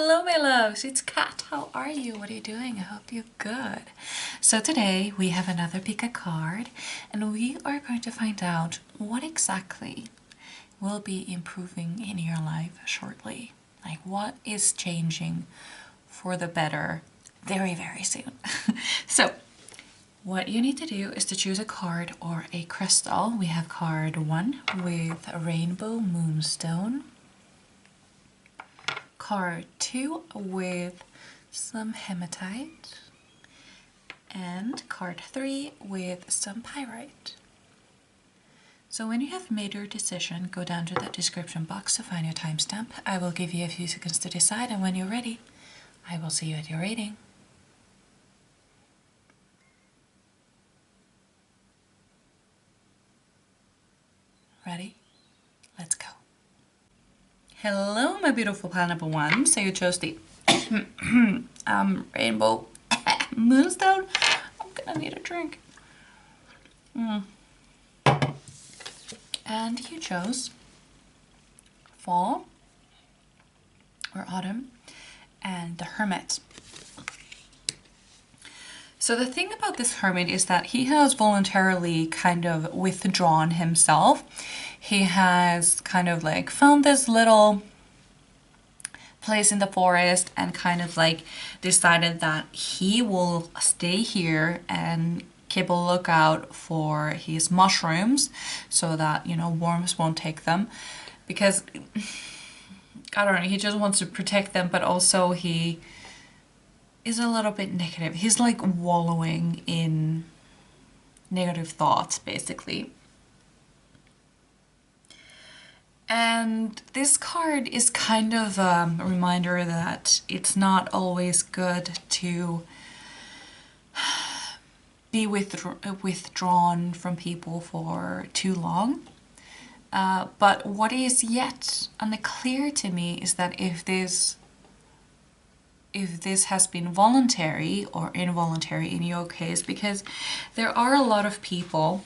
Hello my loves, it's Kat. How are you? What are you doing? I hope you're good. So today we have another pick a card and we are going to find out what exactly will be improving in your life shortly. Like what is changing for the better very, very soon. So what you need to do is to choose a card or a crystal. We have card 1 with a rainbow moonstone. Card 2 with some hematite. And card 3 with some pyrite. So when you have made your decision, go down to the description box to find your timestamp. I will give you a few seconds to decide, and when you're ready, I will see you at your reading. Ready? Let's go. Hello, my beautiful pineapple one. So you chose the rainbow moonstone. I'm gonna need a drink. And you chose fall or autumn and the hermit. So the thing about this hermit is that he has voluntarily kind of withdrawn himself. He has kind of like found this little place in the forest and kind of like decided that he will stay here and keep a lookout for his mushrooms so that, you know, worms won't take them, because I don't know, he just wants to protect them, but also he is a little bit negative. He's like wallowing in negative thoughts basically. And this card is kind of a reminder that it's not always good to be withdrawn from people for too long. But what is yet unclear to me is that if this has been voluntary or involuntary in your case, because there are a lot of people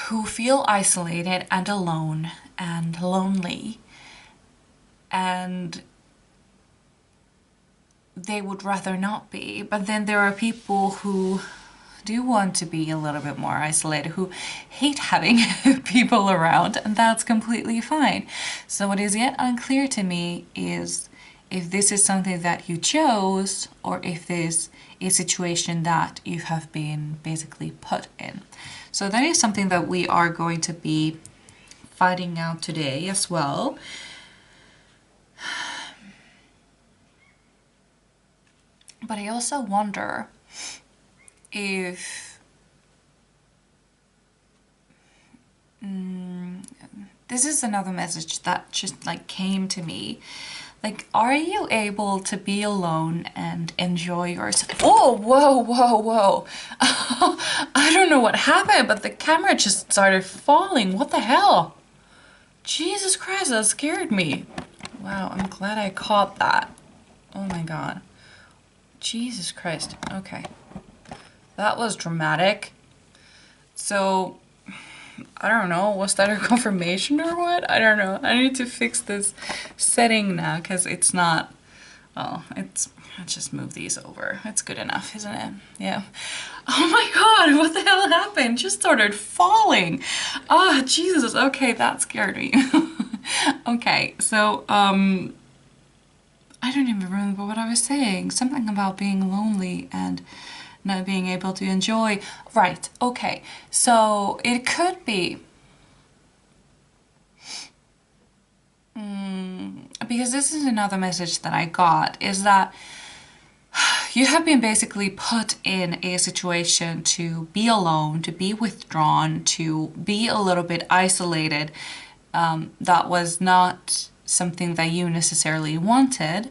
who feel isolated and alone and lonely, and they would rather not be. But then there are people who do want to be a little bit more isolated, who hate having people around, and that's completely fine. So what is yet unclear to me is if this is something that you chose or if this is a situation that you have been basically put in. So that is something that we are going to be finding out today as well. But I also wonder if this is another message that just like came to me. Like, are you able to be alone and enjoy yourself? Oh, whoa, whoa, whoa. I don't know what happened, but the camera just started falling. What the hell? Jesus Christ, that scared me. Wow, I'm glad I caught that. Oh my God. Jesus Christ. Okay. That was dramatic. So, I don't know, was that a confirmation or what? I don't know. I need to fix this setting now because it's not, well, let's just move these over. It's good enough, isn't it? Yeah. Oh my God, what the hell happened? Just started falling. Ah, Jesus. Okay, that scared me. Okay, so, I don't even remember what I was saying. Something about being lonely and not being able to enjoy. Right, okay. So it could be because this is another message that I got, is that you have been basically put in a situation to be alone, to be withdrawn, to be a little bit isolated. That was not something that you necessarily wanted,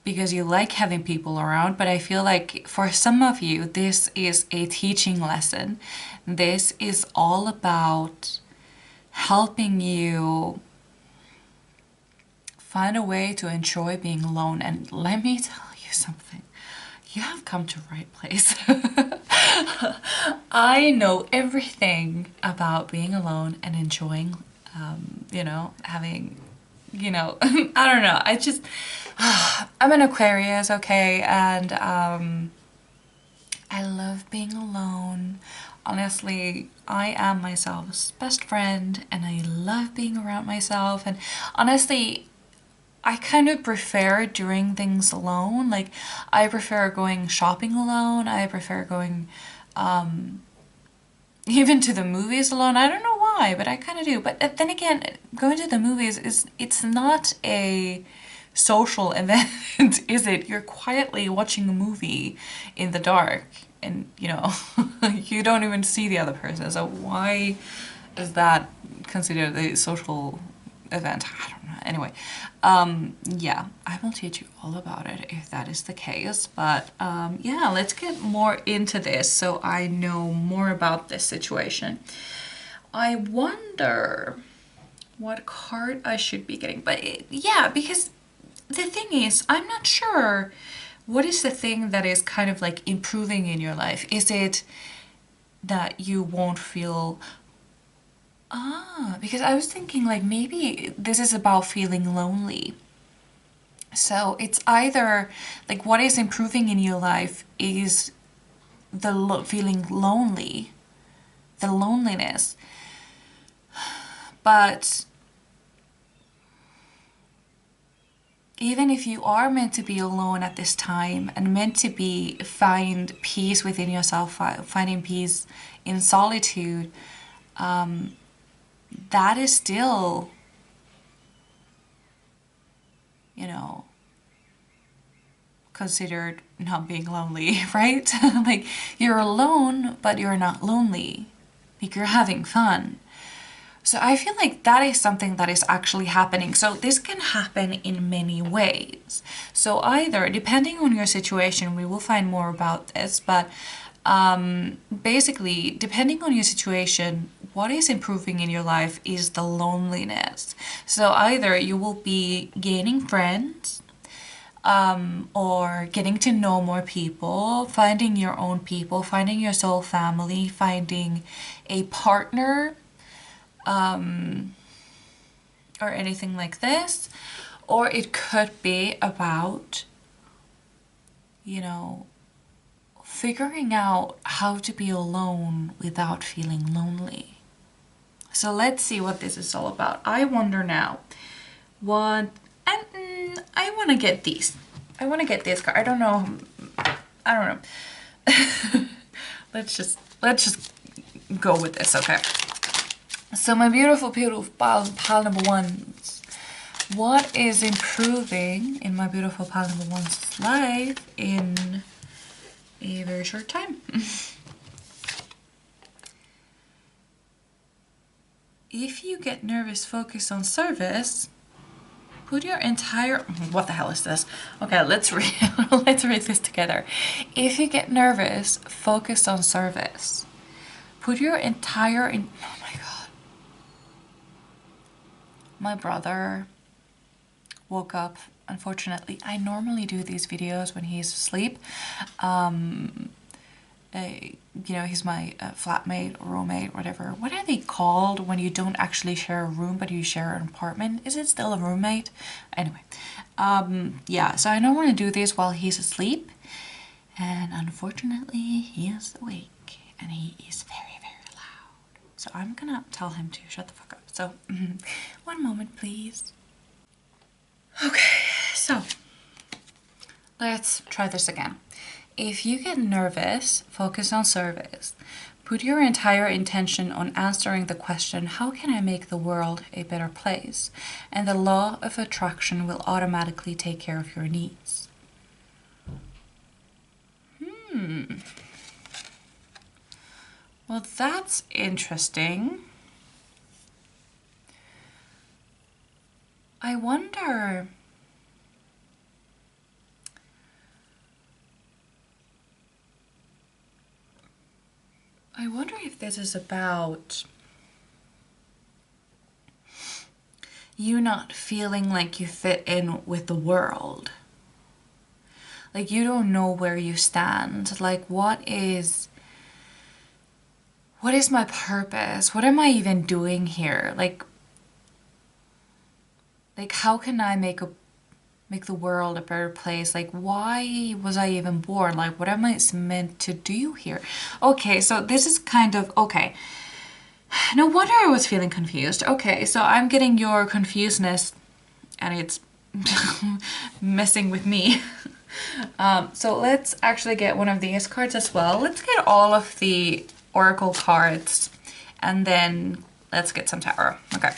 because you like having people around. But I feel like for some of you, this is a teaching lesson. This is all about helping you find a way to enjoy being alone. And let me tell you something. You have come to the right place. I know everything about being alone and enjoying, you know, having you know, I don't know. I just, I'm an Aquarius, okay, and I love being alone. Honestly, I am myself's best friend and I love being around myself. And honestly, I kind of prefer doing things alone. Like, I prefer going shopping alone. I prefer going even to the movies alone. I don't know why, but I kind of do. But then again, going to the movies it's not a social event, is it? You're quietly watching a movie in the dark and, you know, you don't even see the other person. So why is that considered a social event? I don't know. Anyway, yeah, I will teach you all about it if that is the case. But yeah, let's get more into this so I know more about this situation. I wonder what card I should be getting. But yeah, because the thing is, I'm not sure what is the thing that is kind of like improving in your life. Is it that you won't feel... because I was thinking like maybe this is about feeling lonely. So it's either like what is improving in your life is the feeling lonely, the loneliness. But even if you are meant to be alone at this time and meant to be find peace within yourself, finding peace in solitude, that is still, you know, considered not being lonely, right? Like, you're alone, but you're not lonely. Like, you're having fun. So I feel like that is something that is actually happening. So this can happen in many ways. So either, depending on your situation, we will find more about this, but basically, depending on your situation, what is improving in your life is the loneliness. So either you will be gaining friends, or getting to know more people, finding your own people, finding your soul family, finding a partner, or anything like this. Or it could be about, you know, figuring out how to be alone without feeling lonely. So let's see what this is all about. I wonder now what, and I want to get these. I want to get this card. I don't know. Let's just go with this, okay? So my beautiful pile number ones. What is improving in my beautiful pile number one's life in a very short time? If you get nervous, focus on service. Put your entire... What the hell is this? Okay, let's read this together. If you get nervous, focus on service. Put your entire... Oh my god. My brother woke up. Unfortunately, I normally do these videos when he's asleep. You know, he's my flatmate, roommate, whatever. What are they called when you don't actually share a room but you share an apartment? Is it still a roommate? Anyway, yeah, so I normally do this while he's asleep, and unfortunately he is awake and he is very, very loud. So I'm gonna tell him to shut the fuck up. So, one moment, please. Okay, so let's try this again. If you get nervous, focus on service. Put your entire intention on answering the question, how can I make the world a better place? And the law of attraction will automatically take care of your needs. Well, that's interesting. I wonder... if this is about you not feeling like you fit in with the world. Like, you don't know where you stand. Like, what is my purpose? What am I even doing here? Like, like, how can I make the world a better place? Like, why was I even born? Like, what am I meant to do here? Okay, so this is kind of, okay. No wonder I was feeling confused. Okay, so I'm getting your confusedness and it's messing with me. So let's actually get one of these cards as well. Let's get all of the oracle cards and then let's get some tarot. Okay.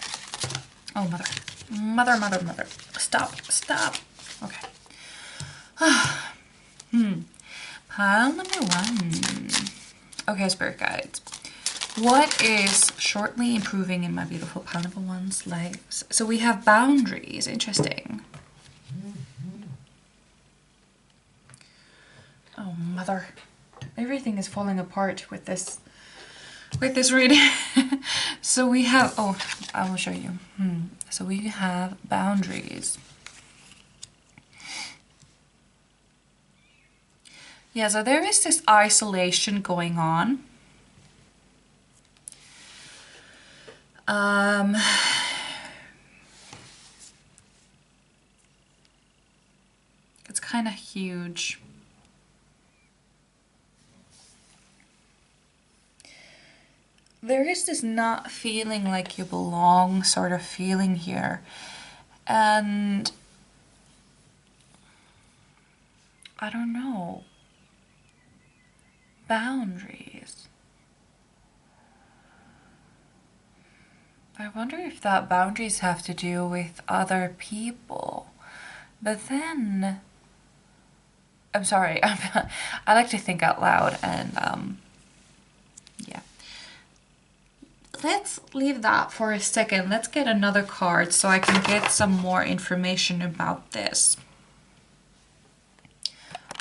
Oh, mother. Mother, mother, mother. Stop, stop. Okay. Pile number 1. Okay, spirit guides. What is shortly improving in my beautiful pile number 1's lives? So we have boundaries. Interesting. Oh, mother. Everything is falling apart with this reading. So we have, oh, I will show you. So we have boundaries. Yeah, so there is this isolation going on. It's kind of huge. There is this not feeling like you belong sort of feeling here. And I don't know. Boundaries. I wonder if that boundaries have to do with other people. But then, I'm sorry, I like to think out loud and yeah. Let's leave that for a second. Let's get another card so I can get some more information about this.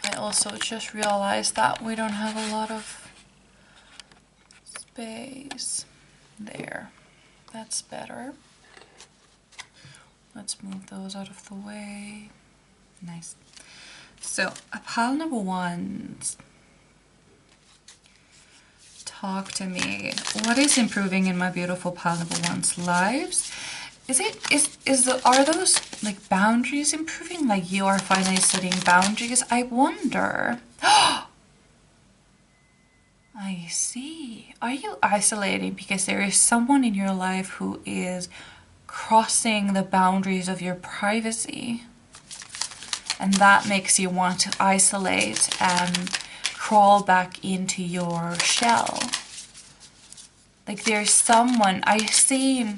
I also just realized that we don't have a lot of space there. That's better. Let's move those out of the way. Nice. So, a pile number 1. Talk to me. What is improving in my beautiful pile number 1's lives? Are those like boundaries improving? Like you are finally setting boundaries? I wonder. I see. Are you isolating because there is someone in your life who is crossing the boundaries of your privacy? And that makes you want to isolate and crawl back into your shell. Like there's someone, I see,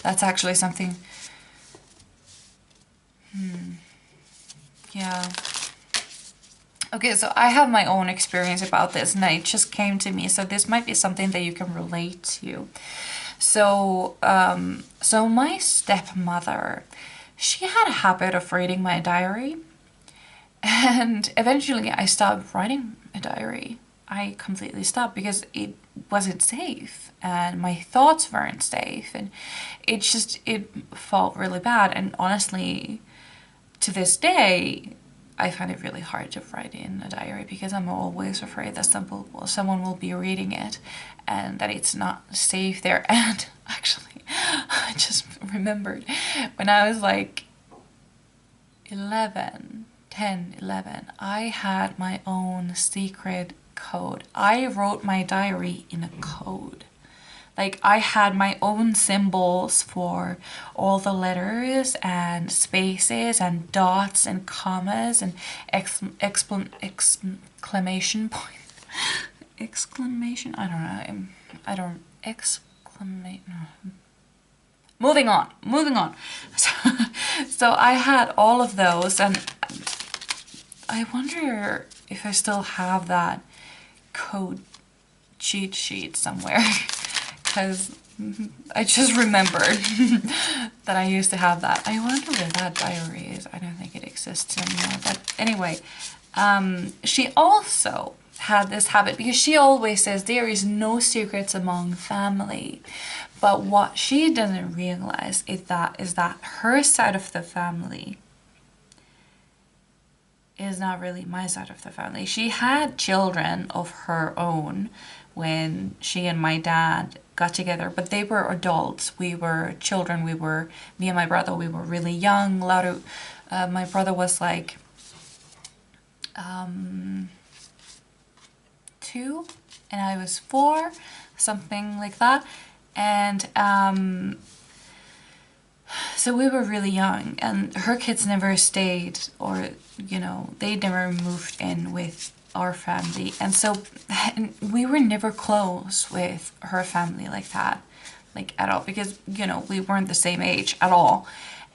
that's actually something, yeah. Okay, so I have my own experience about this and it just came to me, so this might be something that you can relate to. So, so my stepmother, she had a habit of reading my diary. And eventually I stopped writing a diary. I completely stopped because it wasn't safe and my thoughts weren't safe and it felt really bad. And honestly, to this day, I find it really hard to write in a diary because I'm always afraid that someone will be reading it and that it's not safe there. And actually, I just remembered when I was like 10, 11, I had my own secret code. I wrote my diary in a code. Like I had my own symbols for all the letters and spaces and dots and commas and exclamation point. Exclamation? I don't exclamate. No. Moving on. So I had all of those and I wonder if I still have that code cheat sheet somewhere because I just remembered that I used to have that. I wonder where that diary is. I don't think it exists anymore. But anyway, she also had this habit because she always says there is no secrets among family. But what she doesn't realize is that her side of the family is not really my side of the family. She had children of her own when she and my dad got together, but they were adults. We were children. Me and my brother, we were really young. My brother was like 2 and I was 4, something like that. And so we were really young, and her kids never stayed, or, you know, they never moved in with our family. And so we were never close with her family like that, like at all, because, you know, we weren't the same age at all.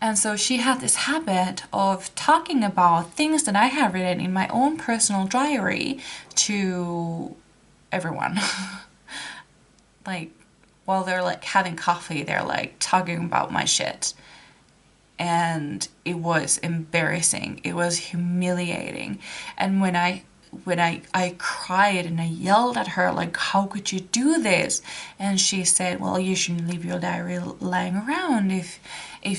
And so she had this habit of talking about things that I had written in my own personal diary to everyone. Like, while they're like having coffee, they're like talking about my shit. And it was embarrassing. It was humiliating. And when I cried and I yelled at her, like, how could you do this? And she said, well, you shouldn't leave your diary lying around if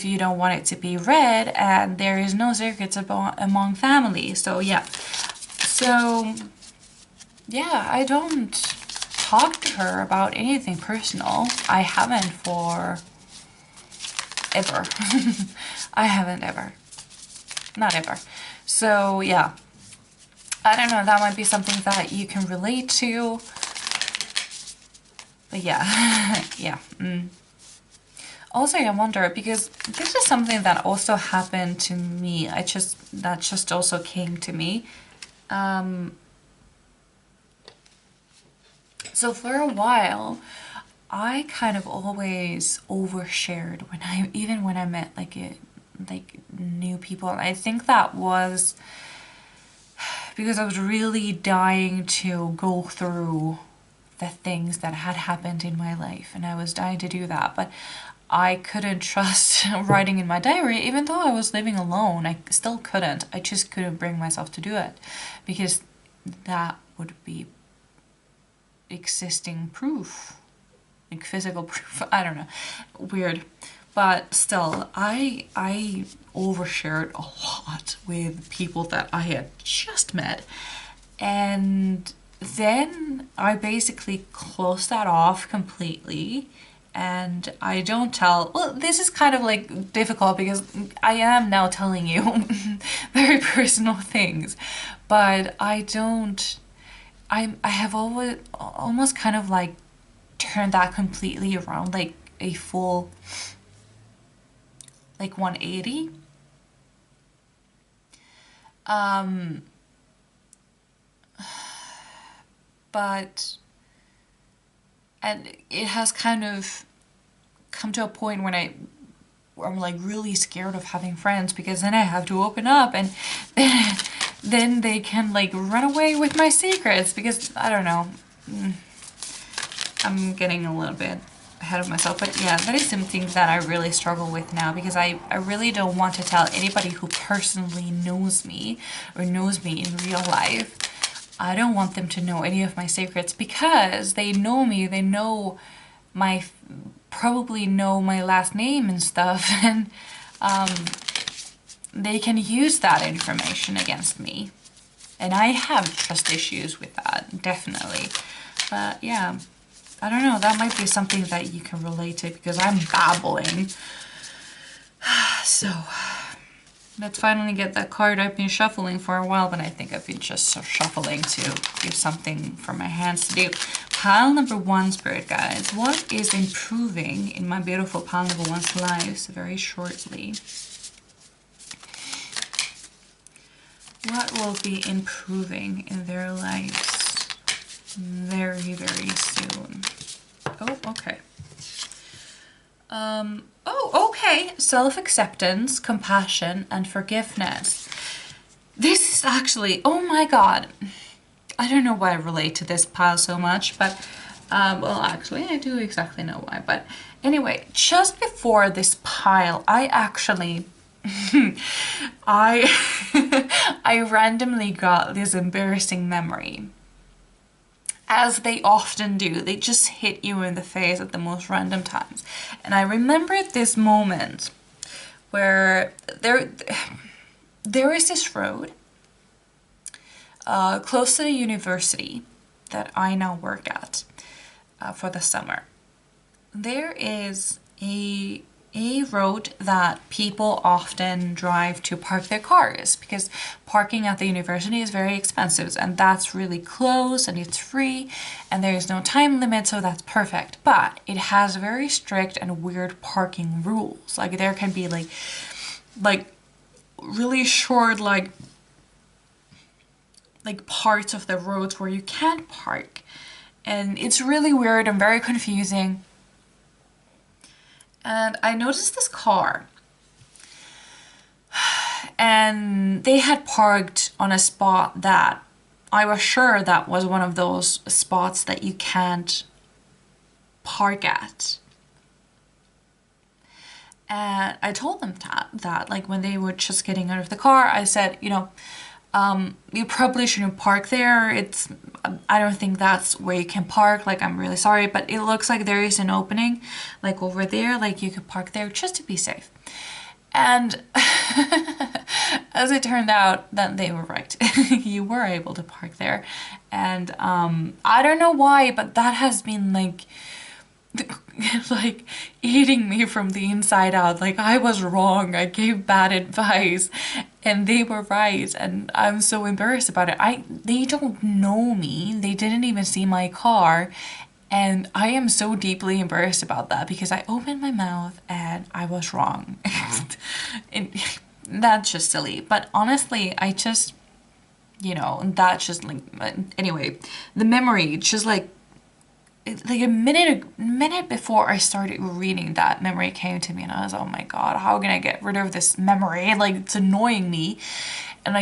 you don't want it to be read, and there is no secrets among family. So yeah. So yeah, I don't talk to her about anything personal. I haven't for ever. I haven't ever. Not ever. So yeah, I don't know, that might be something that you can relate to. But yeah, yeah. Also, I wonder, because this is something that also happened to me. That just also came to me. So for a while, I kind of always overshared even when I met like new people. I think that was because I was really dying to go through the things that had happened in my life, and I was dying to do that, but I couldn't trust writing in my diary. Even though I was living alone, I still couldn't. I just couldn't bring myself to do it, because that would be existing proof, like physical proof. I don't know, weird. But still, I overshared a lot with people that I had just met, and then I basically closed that off completely. And I don't tell, well, this is kind of like difficult because I am now telling you very personal things, but I have always almost kind of like turned that completely around, like a full like 180. But and it has kind of come to a point when I'm like really scared of having friends, because then I have to open up, and then they can like run away with my secrets, because I don't know. I'm getting a little bit ahead of myself, but yeah, that is something that I really struggle with now, because I really don't want to tell anybody who personally knows me or knows me in real life. I don't want them to know any of my secrets, because they know me, they know probably know my last name and stuff, and they can use that information against me. And I have trust issues with that, definitely. But yeah, I don't know, that might be something that you can relate to, because I'm babbling. So let's finally get that card. I've been shuffling for a while, but I think I've been just shuffling to give something for my hands to do. Pile number 1, Spirit Guides. What is improving in my beautiful pile number 1's lives very shortly? What will be improving in their lives very, very soon? Oh, okay. Oh, okay. Self-acceptance, compassion, and forgiveness. This is actually, oh my god. I don't know why I relate to this pile so much, but, well, actually, I do exactly know why. But anyway, just before this pile, I actually, I randomly got this embarrassing memory. As they often do, they just hit you in the face at the most random times. And I remembered this moment where there is this road close to the university that I now work at for the summer, there is a road that people often drive to park their cars, because parking at the university is very expensive, and that's really close and it's free and there is no time limit, so that's perfect. But it has very strict and weird parking rules. Like there can be like really short like parts of the roads where you can't park, and it's really weird and very confusing. And I noticed this car, and they had parked on a spot that I was sure that was one of those spots that you can't park at. And I told them that like when they were just getting out of the car, I said, you know, you probably shouldn't park there. I don't think that's where you can park. Like, I'm really sorry, but it looks like there is an opening, like over there, like you could park there just to be safe. And as it turned out, then they were right. You were able to park there. And I don't know why, but that has been like eating me from the inside out. Like, I was wrong, I gave bad advice and they were right, and I'm so embarrassed about it. They don't know me, they didn't even see my car, and I am so deeply embarrassed about that because I opened my mouth and I was wrong. And that's just silly. But honestly, I just, you know, that's just like, anyway, the memory, just like a minute before I started reading, that memory came to me, and I was, oh my god, how can I get rid of this memory? Like, it's annoying me, and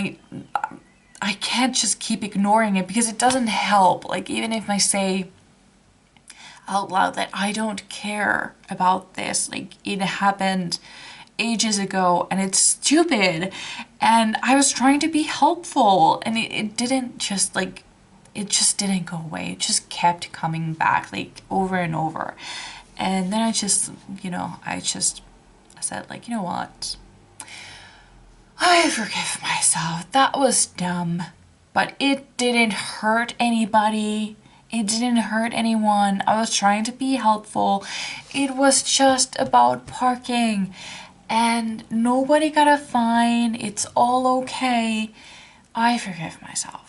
I can't just keep ignoring it because it doesn't help. Like, even if I say out loud that I don't care about this, like, it happened ages ago and it's stupid, and I was trying to be helpful, and it didn't just like, it just didn't go away. It just kept coming back, like, over and over. And then I just, you know, I said, like, you know what? I forgive myself. That was dumb. But it didn't hurt anybody. It didn't hurt anyone. I was trying to be helpful. It was just about parking. And nobody got a fine. It's all okay. I forgive myself.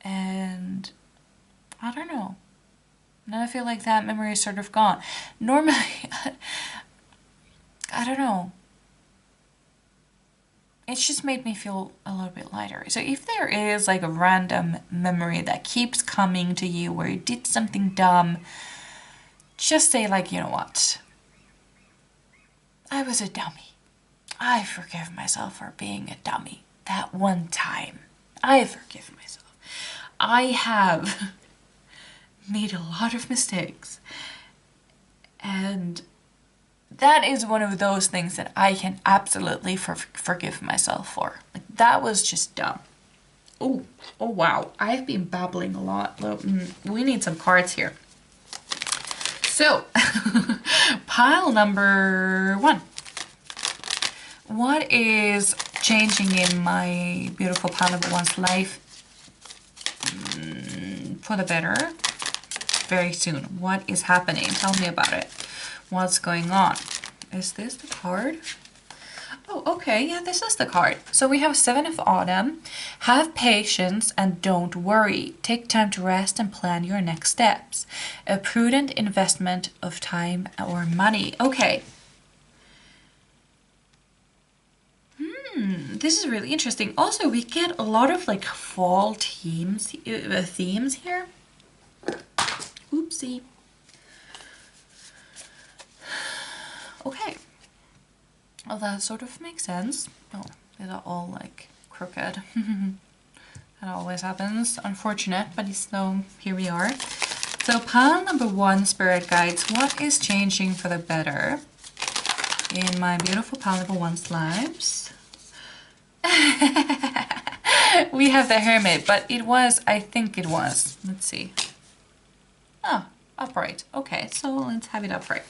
And I don't know. Now I feel like that memory is sort of gone. Normally, I don't know. It's just made me feel a little bit lighter. So if there is like a random memory that keeps coming to you where you did something dumb, just say like, you know what? I was a dummy. I forgive myself for being a dummy. That one time. I forgive myself. I have made a lot of mistakes, and that is one of those things that I can absolutely forgive myself for. Like, that was just dumb. Oh wow, I've been babbling a lot. We need some cards here. So, pile number 1. What is changing in my beautiful pile number 1's life for the better very soon? What is happening? Tell me about it. What's going on? Is this the card? Oh, okay. Yeah, this is the card. So we have 7 of Autumn. Have patience and don't worry. Take time to rest and plan your next steps. A prudent investment of time or money. Okay. This is really interesting. Also, we get a lot of like fall themes here. Oopsie. Okay. Well, that sort of makes sense. Oh, they're all like crooked. That always happens. Unfortunate, but so here we are. So pile number 1, Spirit Guides. What is changing for the better in my beautiful pile number 1's lives? We have the Hermit, but it was, I think it was, let's see. Oh, upright. Okay, so let's have it upright.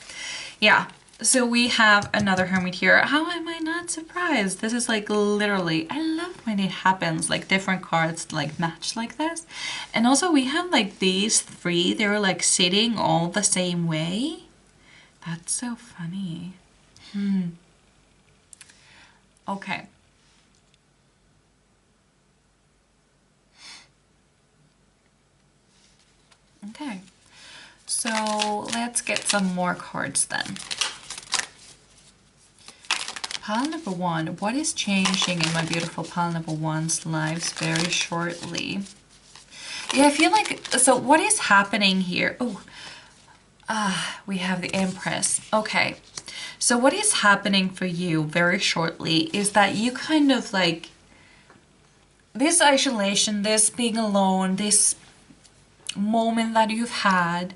Yeah, So we have another hermit here. How am I not surprised? This is like literally, I love when it happens, like different cards like match like this. And also we have like these three, they're like sitting all the same way. That's so funny. Okay. Okay. So let's get some more cards then. Pile number one, what is changing in my beautiful pile number one's lives very shortly? Yeah, I feel like, so what is happening here? Oh, we have the Empress. Okay, so what is happening for you very shortly is that you kind of like, this isolation, this being alone, this moment that you've had,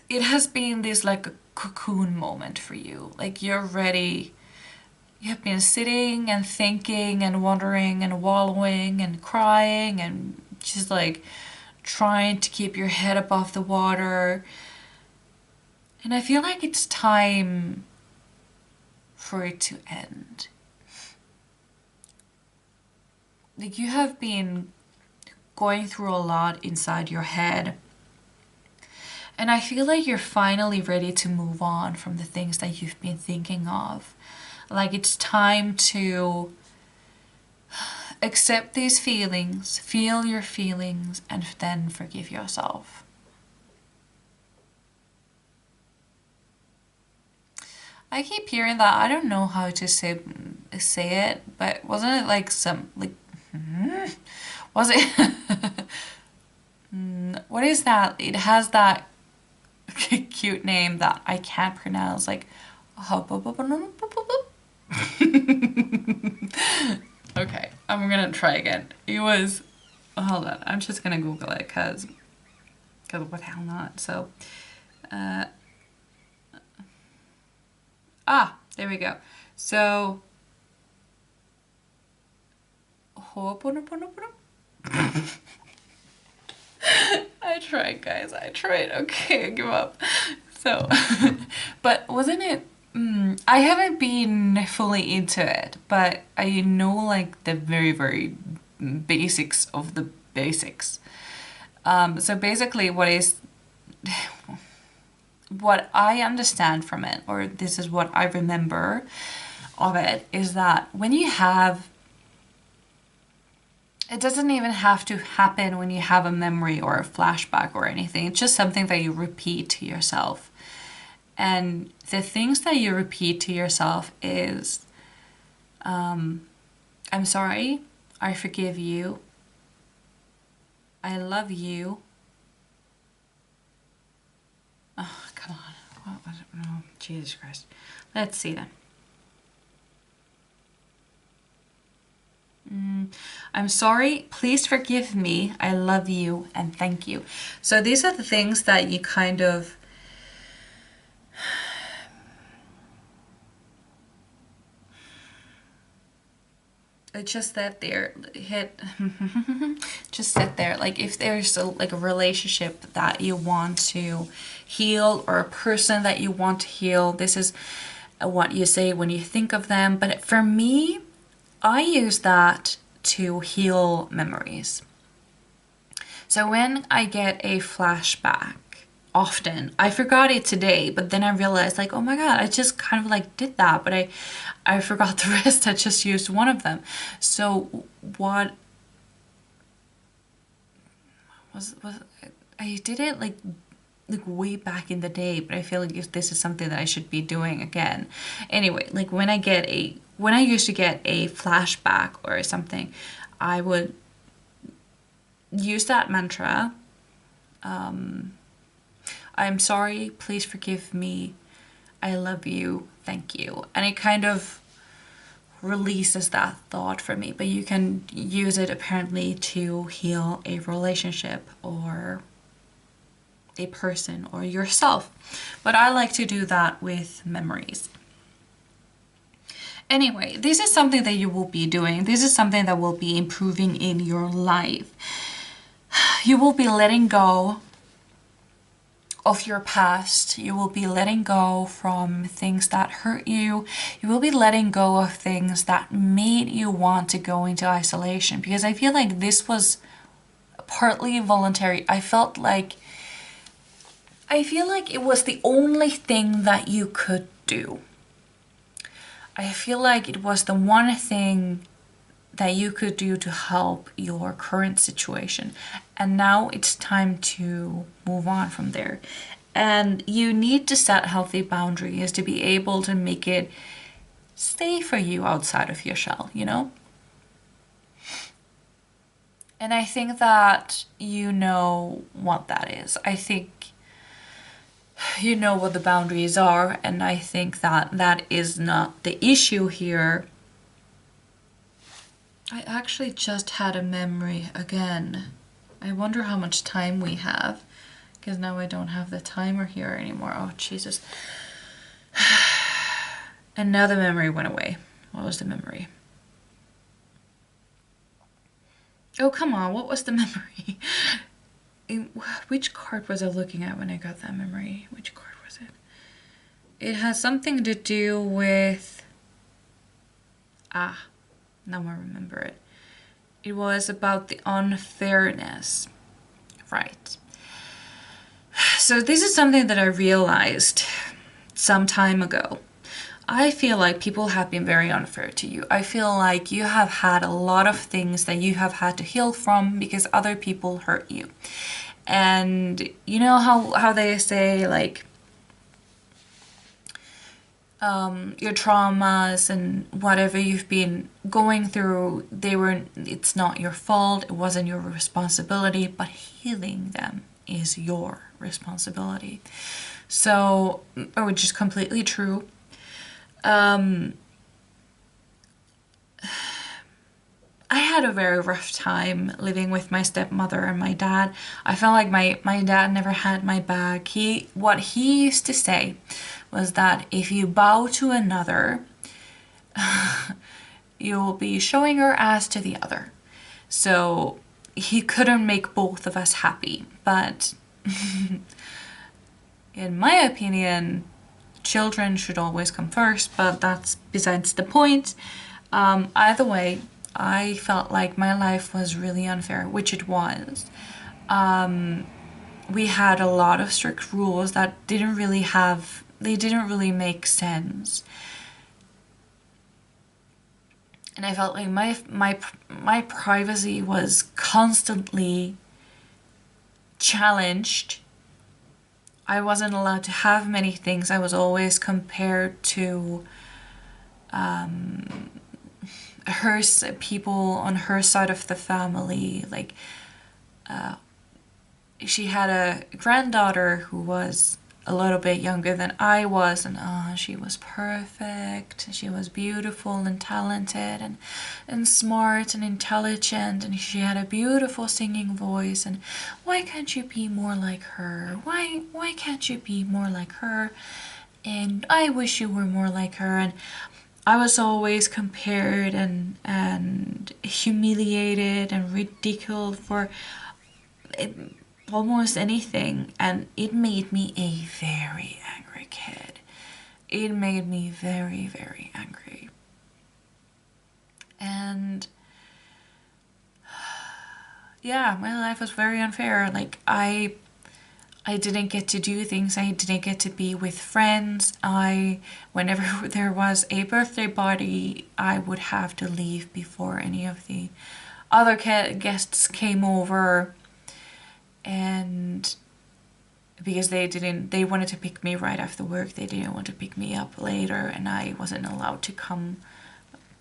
it has been this like a cocoon moment for you. Like you're ready. You have been sitting and thinking and wondering and wallowing and crying and just like trying to keep your head above the water. And I feel like it's time for it to end. Like you have been going through a lot inside your head. And I feel like you're finally ready to move on from the things that you've been thinking of. Like it's time to accept these feelings, feel your feelings, and then forgive yourself. I keep hearing that. I don't know how to say it, but wasn't it like some like was it what is that? It has that cute name that I can't pronounce, like okay, I'm gonna try again. It was, hold on, I'm just gonna Google it because what the hell not? So there we go. So I tried, guys. I tried. Okay, I give up. So, but wasn't it? I haven't been fully into it, but I know like the very, very basics of the basics. So basically, what I understand from it, or this is what I remember of it, is that when you have, it doesn't even have to happen when you have a memory or a flashback or anything. It's just something that you repeat to yourself. And the things that you repeat to yourself is, I'm sorry, I forgive you, I love you. Oh, come on. Oh, Jesus Christ. Let's see then. I'm sorry, please forgive me, I love you, and thank you. So these are the things that you kind of just that there hit just sit there. Like if there's like a relationship that you want to heal or a person that you want to heal, this is what you say when you think of them. But for me, I use that to heal memories. So when I get a flashback, often, I forgot it today, but then I realized like, oh my God, I just kind of like did that, but I forgot the rest. I just used one of them. So what was I did it like way back in the day, but I feel like this is something that I should be doing again. Anyway, like when I used to get a flashback or something, I would use that mantra. I'm sorry, please forgive me, I love you, thank you. And it kind of releases that thought for me, but you can use it apparently to heal a relationship or a person or yourself. But I like to do that with memories. Anyway, this is something that you will be doing. This is something that will be improving in your life. You will be letting go of your past. You will be letting go from things that hurt you. You will be letting go of things that made you want to go into isolation, because I feel like this was partly voluntary. I feel like it was the only thing that you could do. I feel like it was the one thing that you could do to help your current situation. And now it's time to move on from there. And you need to set healthy boundaries to be able to make it safe for you outside of your shell, you know? And I think that you know what that is. I think you know what the boundaries are, and I think that that is not the issue here. I actually just had a memory again. I wonder how much time we have, because now I don't have the timer here anymore. Oh, Jesus. And now the memory went away. What was the memory? Oh, come on. What was the memory? Which card was I looking at when I got that memory? Which card was it? It has something to do with... now I remember it. It was about the unfairness. Right. So this is something that I realized some time ago. I feel like people have been very unfair to you. I feel like you have had a lot of things that you have had to heal from because other people hurt you. And you know how they say, like, your traumas and whatever you've been going through, it's not your fault, it wasn't your responsibility, but healing them is your responsibility. So, which is completely true. I had a very rough time living with my stepmother and my dad. I felt like my dad never had my back. What he used to say was that if you bow to another, you'll be showing your ass to the other. So he couldn't make both of us happy. But in my opinion, children should always come first, but that's besides the point. Either way, I felt like my life was really unfair, which it was. We had a lot of strict rules that didn't really make sense. And I felt like my privacy was constantly challenged. I wasn't allowed to have many things. I was always compared to people on her side of the family. Like, she had a granddaughter who was a little bit younger than I was, and she was perfect. She was beautiful and talented and smart and intelligent, and she had a beautiful singing voice. And why can't you be more like her? Why can't you be more like her? And I wish you were more like her. And I was always compared and humiliated and ridiculed for almost anything, and it made me a very angry kid. It made me very, very angry. And yeah, my life was very unfair. Like, I didn't get to do things. I didn't get to be with friends. Whenever there was a birthday party, I would have to leave before any of the other guests came over. And because they wanted to pick me right after work, they didn't want to pick me up later, and I wasn't allowed to come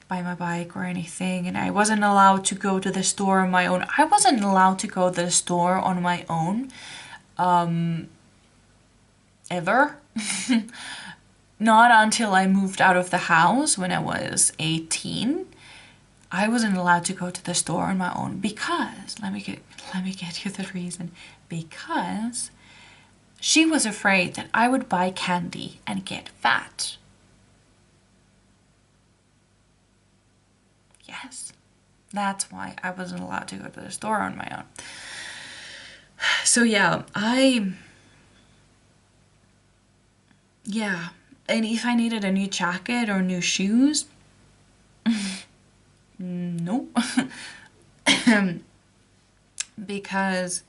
by my bike or anything, and I wasn't allowed to go to the store on my own. I wasn't allowed to go to the store on my own, ever. Not until I moved out of the house when I was 18. I wasn't allowed to go to the store on my own because, let me get you the reason. Because she was afraid that I would buy candy and get fat. Yes, that's why I wasn't allowed to go to the store on my own. So yeah, I yeah. And if I needed a new jacket or new shoes, nope. Because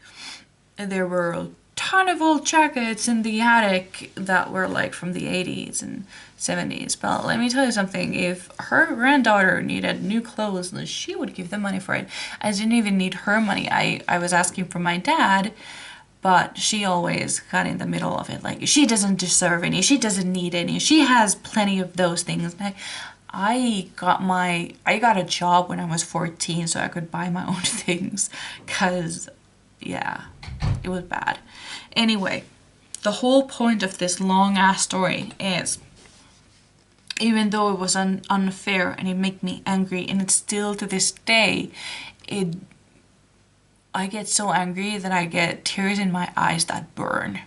there were a ton of old jackets in the attic that were like from the 80s and 70s. But let me tell you something, if her granddaughter needed new clothes, then she would give the money for it. I didn't even need her money. I was asking for my dad, but she always got in the middle of it. Like, she doesn't deserve any, she doesn't need any, she has plenty of those things. I got a job when I was 14 so I could buy my own things, because yeah, it was bad. Anyway, the whole point of this long ass story is, even though it was unfair and it made me angry, and it's still to this day, I get so angry that I get tears in my eyes that burn.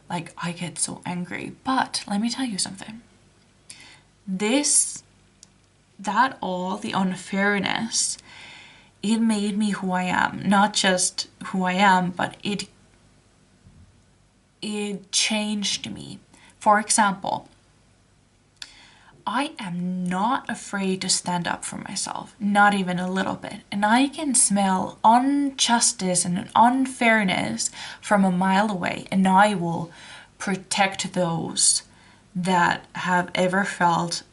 Like, I get so angry. But let me tell you something. All the unfairness, it made me who I am. Not just who I am, but it changed me. For example, I am not afraid to stand up for myself, not even a little bit. And I can smell injustice and unfairness from a mile away, and I will protect those that have ever felt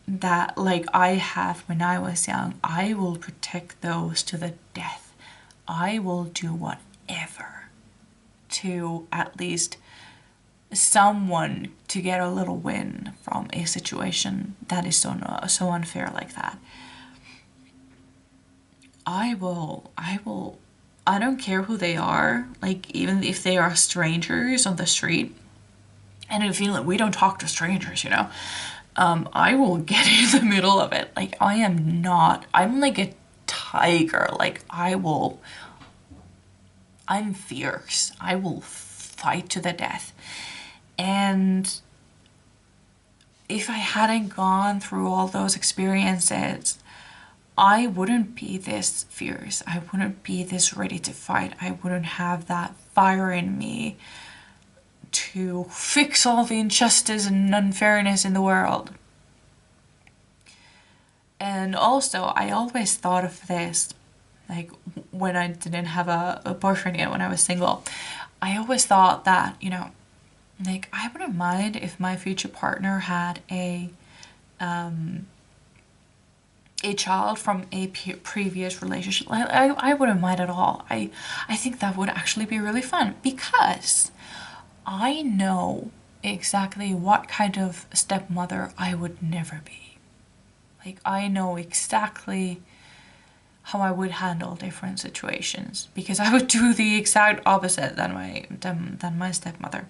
that like I have when I was young. I will protect those to the death. I will do whatever to at least someone to get a little win from a situation that is so unfair like that. I don't care who they are, like even if they are strangers on the street. And I feel like we don't talk to strangers, you know. I will get in the middle of it. Like, I'm like a tiger. Like, I'm fierce. I will fight to the death. And if I hadn't gone through all those experiences, I wouldn't be this fierce. I wouldn't be this ready to fight. I wouldn't have that fire in me to fix all the injustice and unfairness in the world. And also, I always thought of this, like when I didn't have a boyfriend yet, when I was single, I always thought that, you know, like, I wouldn't mind if my future partner had a child from a previous relationship. I wouldn't mind at all. I think that would actually be really fun, because I know exactly what kind of stepmother I would never be. Like, I know exactly how I would handle different situations, because I would do the exact opposite than my stepmother.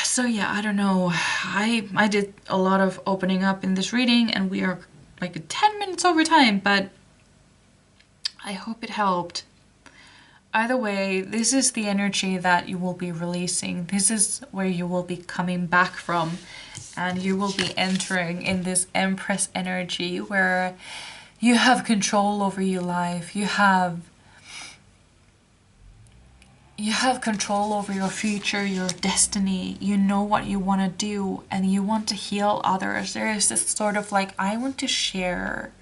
So yeah, I don't know. I did a lot of opening up in this reading, and we are like 10 minutes over time, but I hope it helped. Either way, this is the energy that you will be releasing. This is where you will be coming back from, and you will be entering in this Empress energy where you have control over your life. You have control over your future, your destiny. You know what you want to do, and you want to heal others. There is this sort of like, I want to share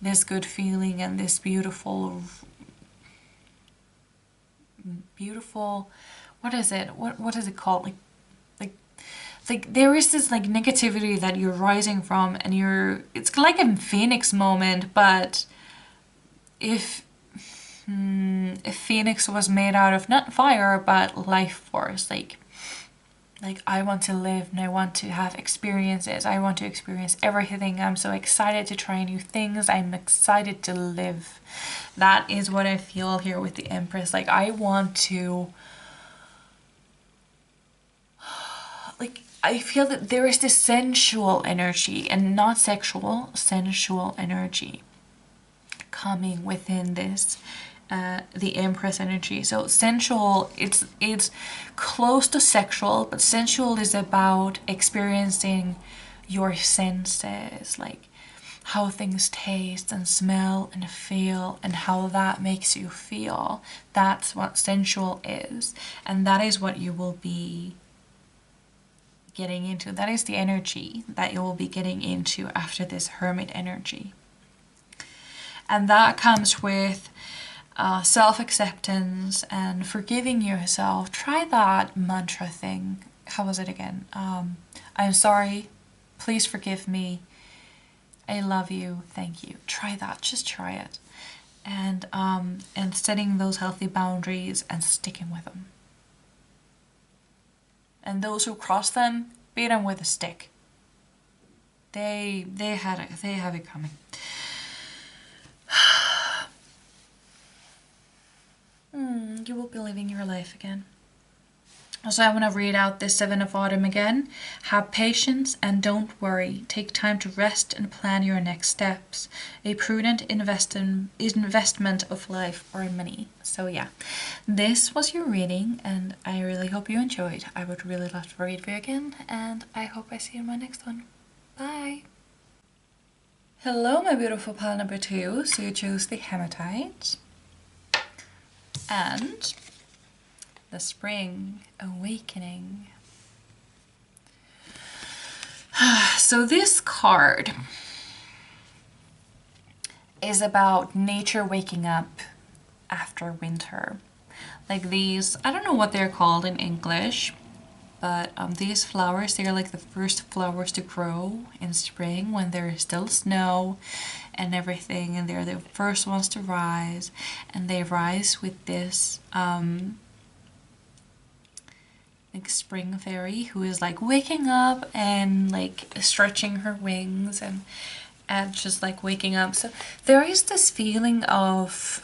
this good feeling and this beautiful, what is it? What is it called? Like there is this like negativity that you're rising from, and it's like a phoenix moment, but if Phoenix was made out of not fire but life force, like I want to live and I want to have experiences. I want to experience everything. I'm so excited to try new things. I'm excited to live. That is what I feel here with the Empress. Like, I want to, like, I feel that there is this sensual energy, and not sexual, sensual energy coming within this the Empress energy. So sensual, it's close to sexual, but sensual is about experiencing your senses, like how things taste and smell and feel, and how that makes you feel. That's what sensual is, and that is what you will be getting into. That is the energy that you will be getting into after this Hermit energy. And that comes with self-acceptance and forgiving yourself. Try that mantra thing. How was it again? I'm sorry. Please forgive me. I love you. Thank you. Try that. Just try it. And setting those healthy boundaries and sticking with them. And those who cross them, beat them with a stick. They have it coming. You will be living your life again. Also, I want to read out this 7 of Autumn again. Have patience and don't worry. Take time to rest and plan your next steps. A prudent investment of life or money. So yeah, this was your reading and I really hope you enjoyed. I would really love to read for you again and I hope I see you in my next one. Bye! Hello my beautiful pile number 2. So you chose the Hematite. And the Spring Awakening. So this card is about nature waking up after winter. Like these, I don't know what they're called in English, but these flowers, they're like the first flowers to grow in spring when there is still snow and everything, and they're the first ones to rise, and they rise with this like spring fairy who is like waking up and like stretching her wings and just like waking up. So there is this feeling of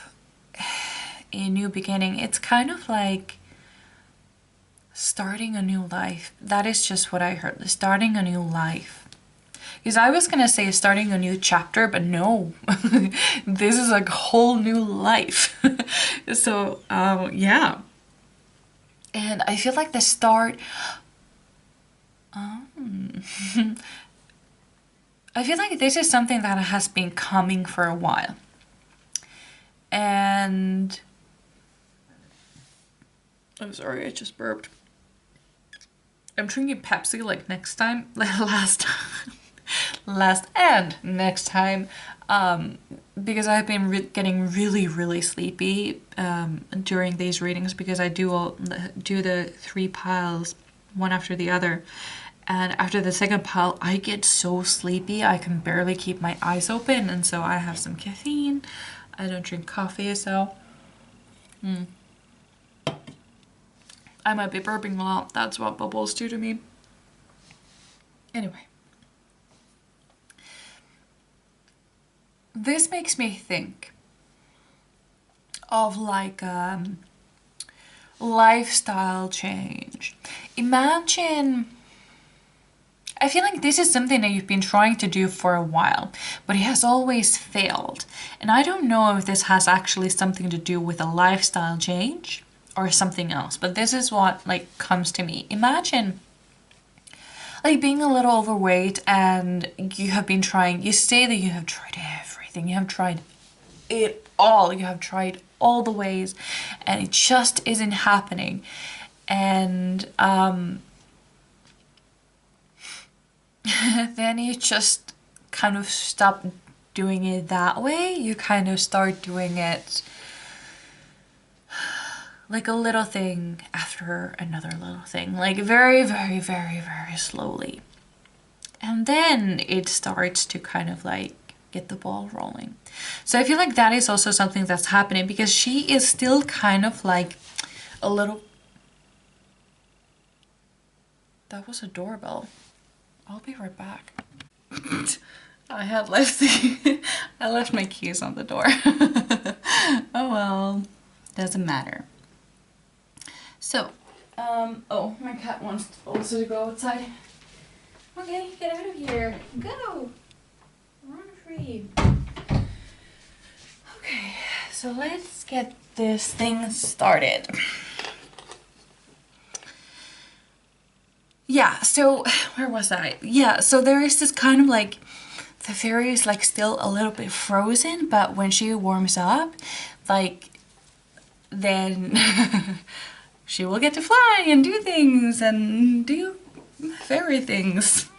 a new beginning. It's kind of like starting a new life. That is just what I heard, starting a new life. Because I was gonna say starting a new chapter, but no, this is a whole new life. So yeah. And I feel like the start, I feel like this is something that has been coming for a while. And I'm sorry, I just burped. I'm drinking Pepsi like next time, like last and next time, because I've been getting really sleepy during these readings, because I do the 3 piles one after the other, and after the second pile I get so sleepy I can barely keep my eyes open, and so I have some caffeine. I don't drink coffee, so I might be burping a lot. That's what bubbles do to me. Anyway. This makes me think of like lifestyle change. Imagine, I feel like this is something that you've been trying to do for a while, but it has always failed. And I don't know if this has actually something to do with a lifestyle change or something else, but this is what like comes to me. Imagine like being a little overweight and you have been trying, you say that you have tried everything, you have tried it all, you have tried all the ways and it just isn't happening. And then you just kind of stop doing it that way. You kind of start doing it like a little thing after another little thing, like very slowly. And then it starts to kind of like get the ball rolling. So I feel like that is also something that's happening, because she is still kind of like a little... That was a doorbell. I'll be right back. I left my keys on the door. Oh well, doesn't matter. So, oh, my cat wants also to go outside. Okay, get out of here. Go! Run free. Okay, so let's get this thing started. Yeah, so where was I? Yeah, so there is this kind of like, the fairy is like still a little bit frozen, but when she warms up, like, then she will get to fly and do things and do fairy things.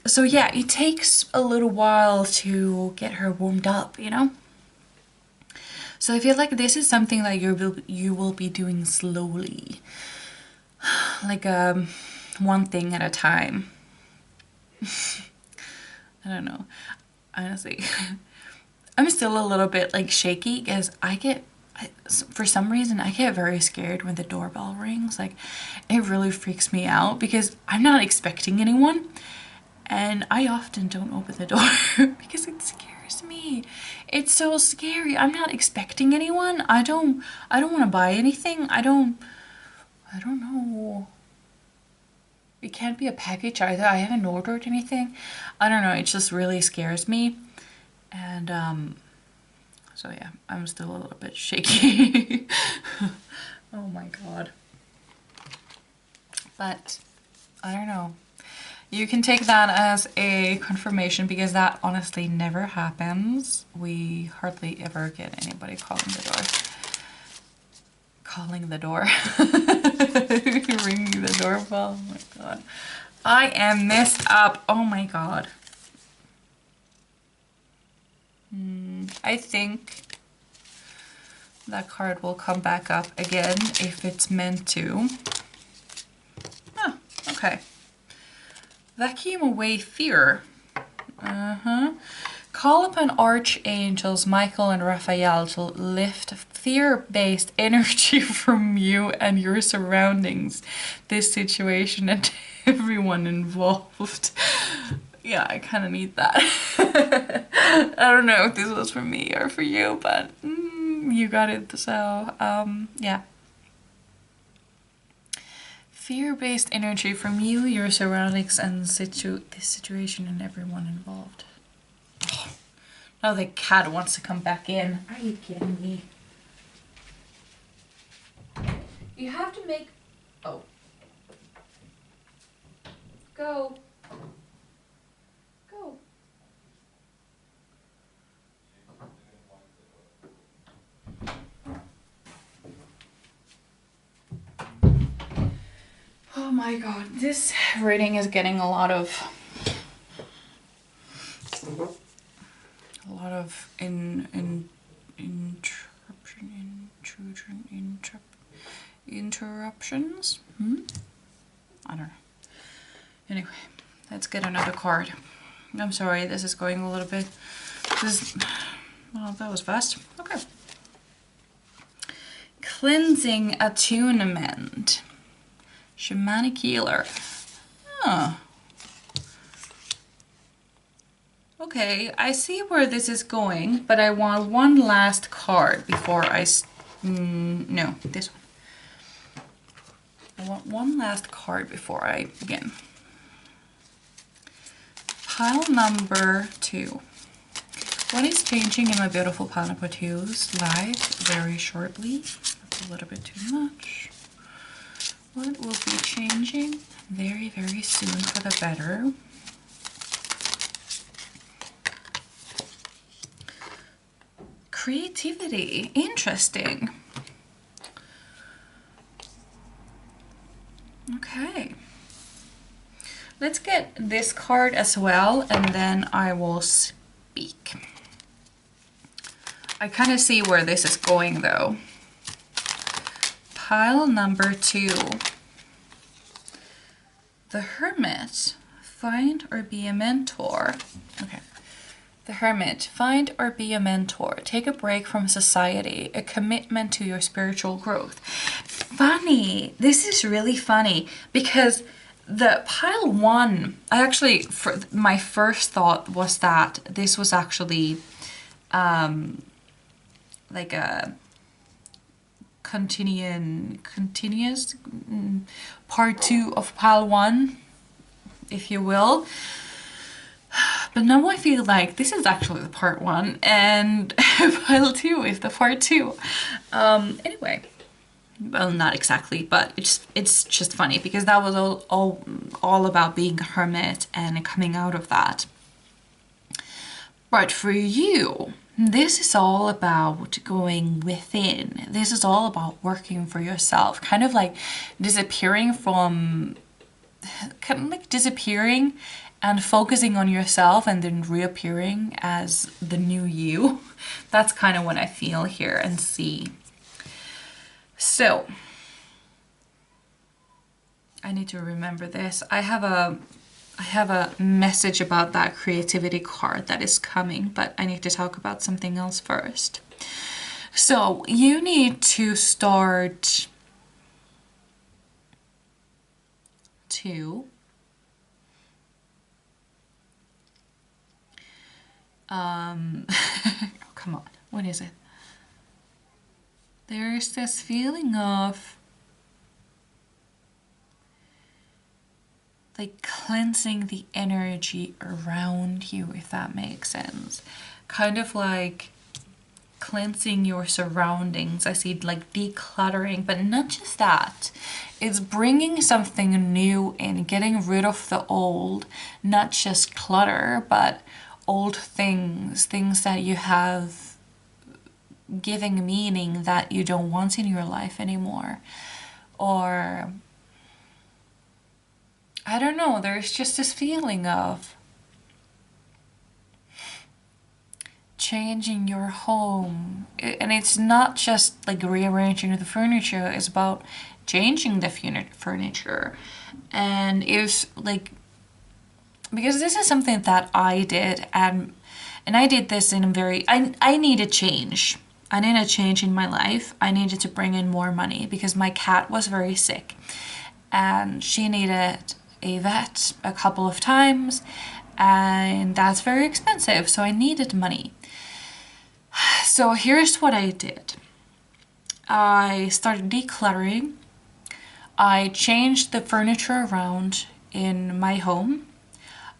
So yeah, it takes a little while to get her warmed up, you know? So I feel like this is something that you will be doing slowly. Like one thing at a time. I don't know. Honestly, I'm still a little bit like shaky because for some reason I get very scared when the doorbell rings. Like, it really freaks me out because I'm not expecting anyone, and I often don't open the door because it scares me. It's so scary. I'm not expecting anyone. I don't want to buy anything. I don't know. It can't be a package either. I haven't ordered anything. I don't know. It just really scares me. And so yeah, I'm still a little bit shaky. Oh my god. But I don't know. You can take that as a confirmation because that honestly never happens. We hardly ever get anybody calling the door. Calling the door. Ringing the doorbell. Oh my god. I am messed up. Oh my god. I think that card will come back up again if it's meant to. Oh, okay. Vacuum away fear. Call upon archangels Michael and Raphael to lift fear-based energy from you and your surroundings, this situation, and everyone involved. Yeah, I kind of need that. I don't know if this was for me or for you, but you got it. So, yeah. Fear-based energy from you, your surroundings, and this situation and everyone involved. Oh, now the cat wants to come back in. Are you kidding me? You have to make... Oh. Go. Go. Oh my god, this reading is getting a lot of interruptions. I don't know. Anyway, let's get another card. I'm sorry, this is going a little bit. Well, that was fast. Okay. Cleansing attunement. Shamanic healer. Oh. Okay, I see where this is going, but I want one last card before I... no, this one. I want one last card before I begin. Pile number 2. What is changing in my beautiful pile number 2's life very shortly? That's a little bit too much. What will be changing very, very soon for the better? Creativity. Interesting. Okay. Let's get this card as well, and then I will speak. I kind of see where this is going though. Pile number 2. The Hermit. Find or be a mentor. Okay. The Hermit. Find or be a mentor. Take a break from society. A commitment to your spiritual growth. Funny. This is really funny because the pile 1, I actually, my first thought was that this was actually like a continuous part 2 of pile 1, if you will. But now I feel like this is actually the part 1 and pile 2 is the part 2. Anyway, well, not exactly, but it's just funny because that was all about being a hermit and coming out of that. But for you, this is all about going within. This is all about working for yourself, kind of like disappearing from, kind of like disappearing and focusing on yourself and then reappearing as the new you. That's kind of what I feel here and see. So I need to remember this. I have a message about that creativity card that is coming, but I need to talk about something else first. So you need to start to oh, come on, what is it? There's this feeling of like cleansing the energy around you, if that makes sense. Kind of like cleansing your surroundings. I see like decluttering, but not just that. It's bringing something new in, getting rid of the old, not just clutter, but old things, things that you have giving meaning that you don't want in your life anymore. Or I don't know, there's just this feeling of changing your home. And it's not just like rearranging the furniture, it's about changing the furniture. And it's like, because this is something that I did, and I did this in a very, I needed change. I needed a change in my life. I needed to bring in more money because my cat was very sick and she needed a vet a couple of times, and that's very expensive, so I needed money. So here's what I did. I started decluttering. I changed the furniture around in my home.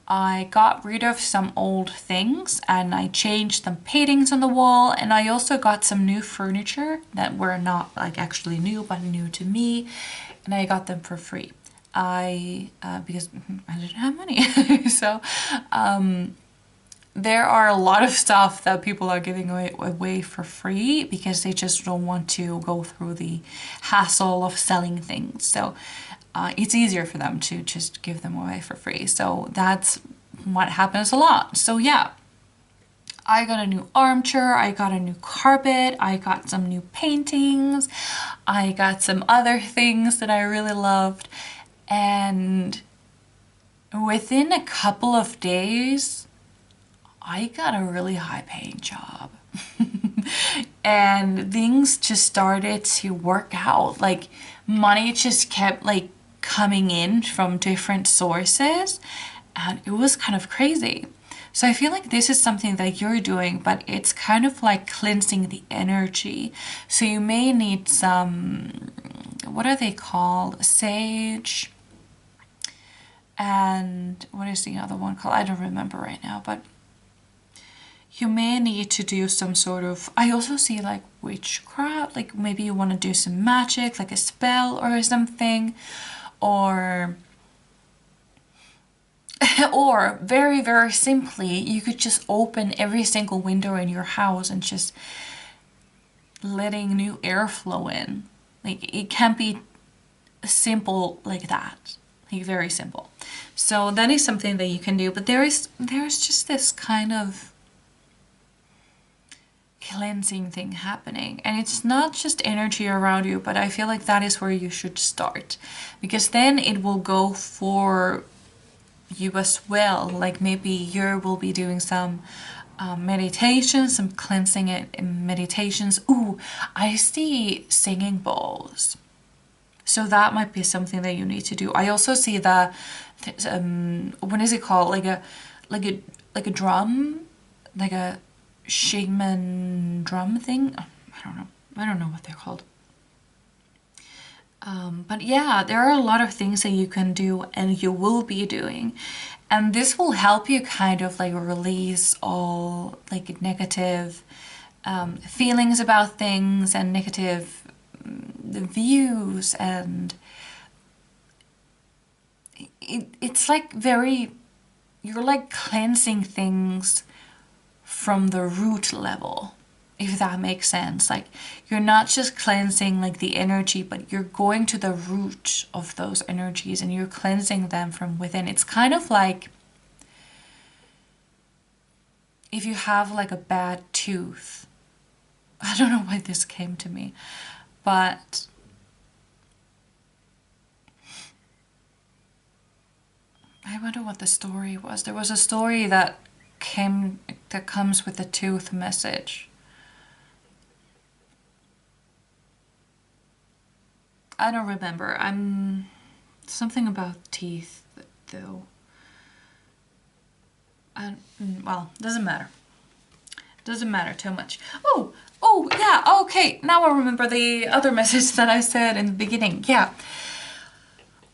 I got rid of some old things and I changed some paintings on the wall, and I also got some new furniture that were not like actually new but new to me, and I got them for free. Because I didn't have money. So there are a lot of stuff that people are giving away for free because they just don't want to go through the hassle of selling things. So it's easier for them to just give them away for free. So that's what happens a lot. So yeah, I got a new armchair, I got a new carpet, I got some new paintings, I got some other things that I really loved. And within a couple of days, I got a really high paying job. And things just started to work out. Like money just kept like coming in from different sources, and it was kind of crazy. So I feel like this is something that you're doing, but it's kind of like cleansing the energy. So you may need some, what are they called? Sage. And what is the other one called? I don't remember right now, but you may need to do some sort of, I also see like witchcraft, like maybe you want to do some magic, like a spell or something, or or very, very simply, you could just open every single window in your house and just letting new airflow in. Like it can be simple like that, like very simple. So that is something that you can do, but there's just this kind of cleansing thing happening, and it's not just energy around you, but I feel like that is where you should start, because then it will go for you as well. Like maybe you will be doing some meditations, some cleansing meditations. Ooh, I see singing bowls. So that might be something that you need to do. I also see the what is it called? Like a drum, like a shaman drum thing. I don't know what they're called. But yeah, there are a lot of things that you can do and you will be doing. And this will help you kind of like release all like negative feelings about things and negative views. And it's like very, you're like cleansing things from the root level, if that makes sense. Like, you're not just cleansing like the energy, but you're going to the root of those energies and you're cleansing them from within. It's kind of like if you have like a bad tooth. I don't know why this came to me, but I wonder what the story was. There was a story that comes with the tooth message. I don't remember. Something about teeth though. Well, doesn't matter. Doesn't matter too much. Oh yeah, okay. Now I remember the other message that I said in the beginning. Yeah.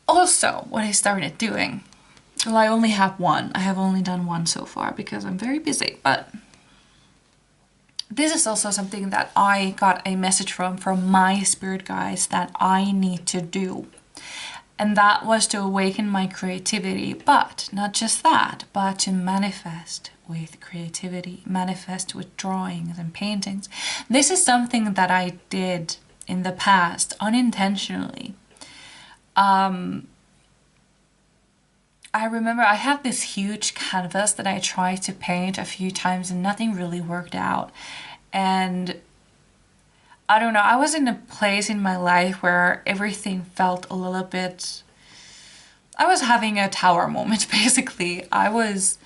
Also, what I started doing. Well, I only have one. I have only done one so far because I'm very busy, but this is also something that I got a message from my spirit guides that I need to do. And that was to awaken my creativity, but not just that, but to manifest with creativity, manifest with drawings and paintings. This is something that I did in the past unintentionally. I remember I had this huge canvas that I tried to paint a few times and nothing really worked out. And I don't know, I was in a place in my life where everything felt a little bit... I was having a tower moment, basically. I was...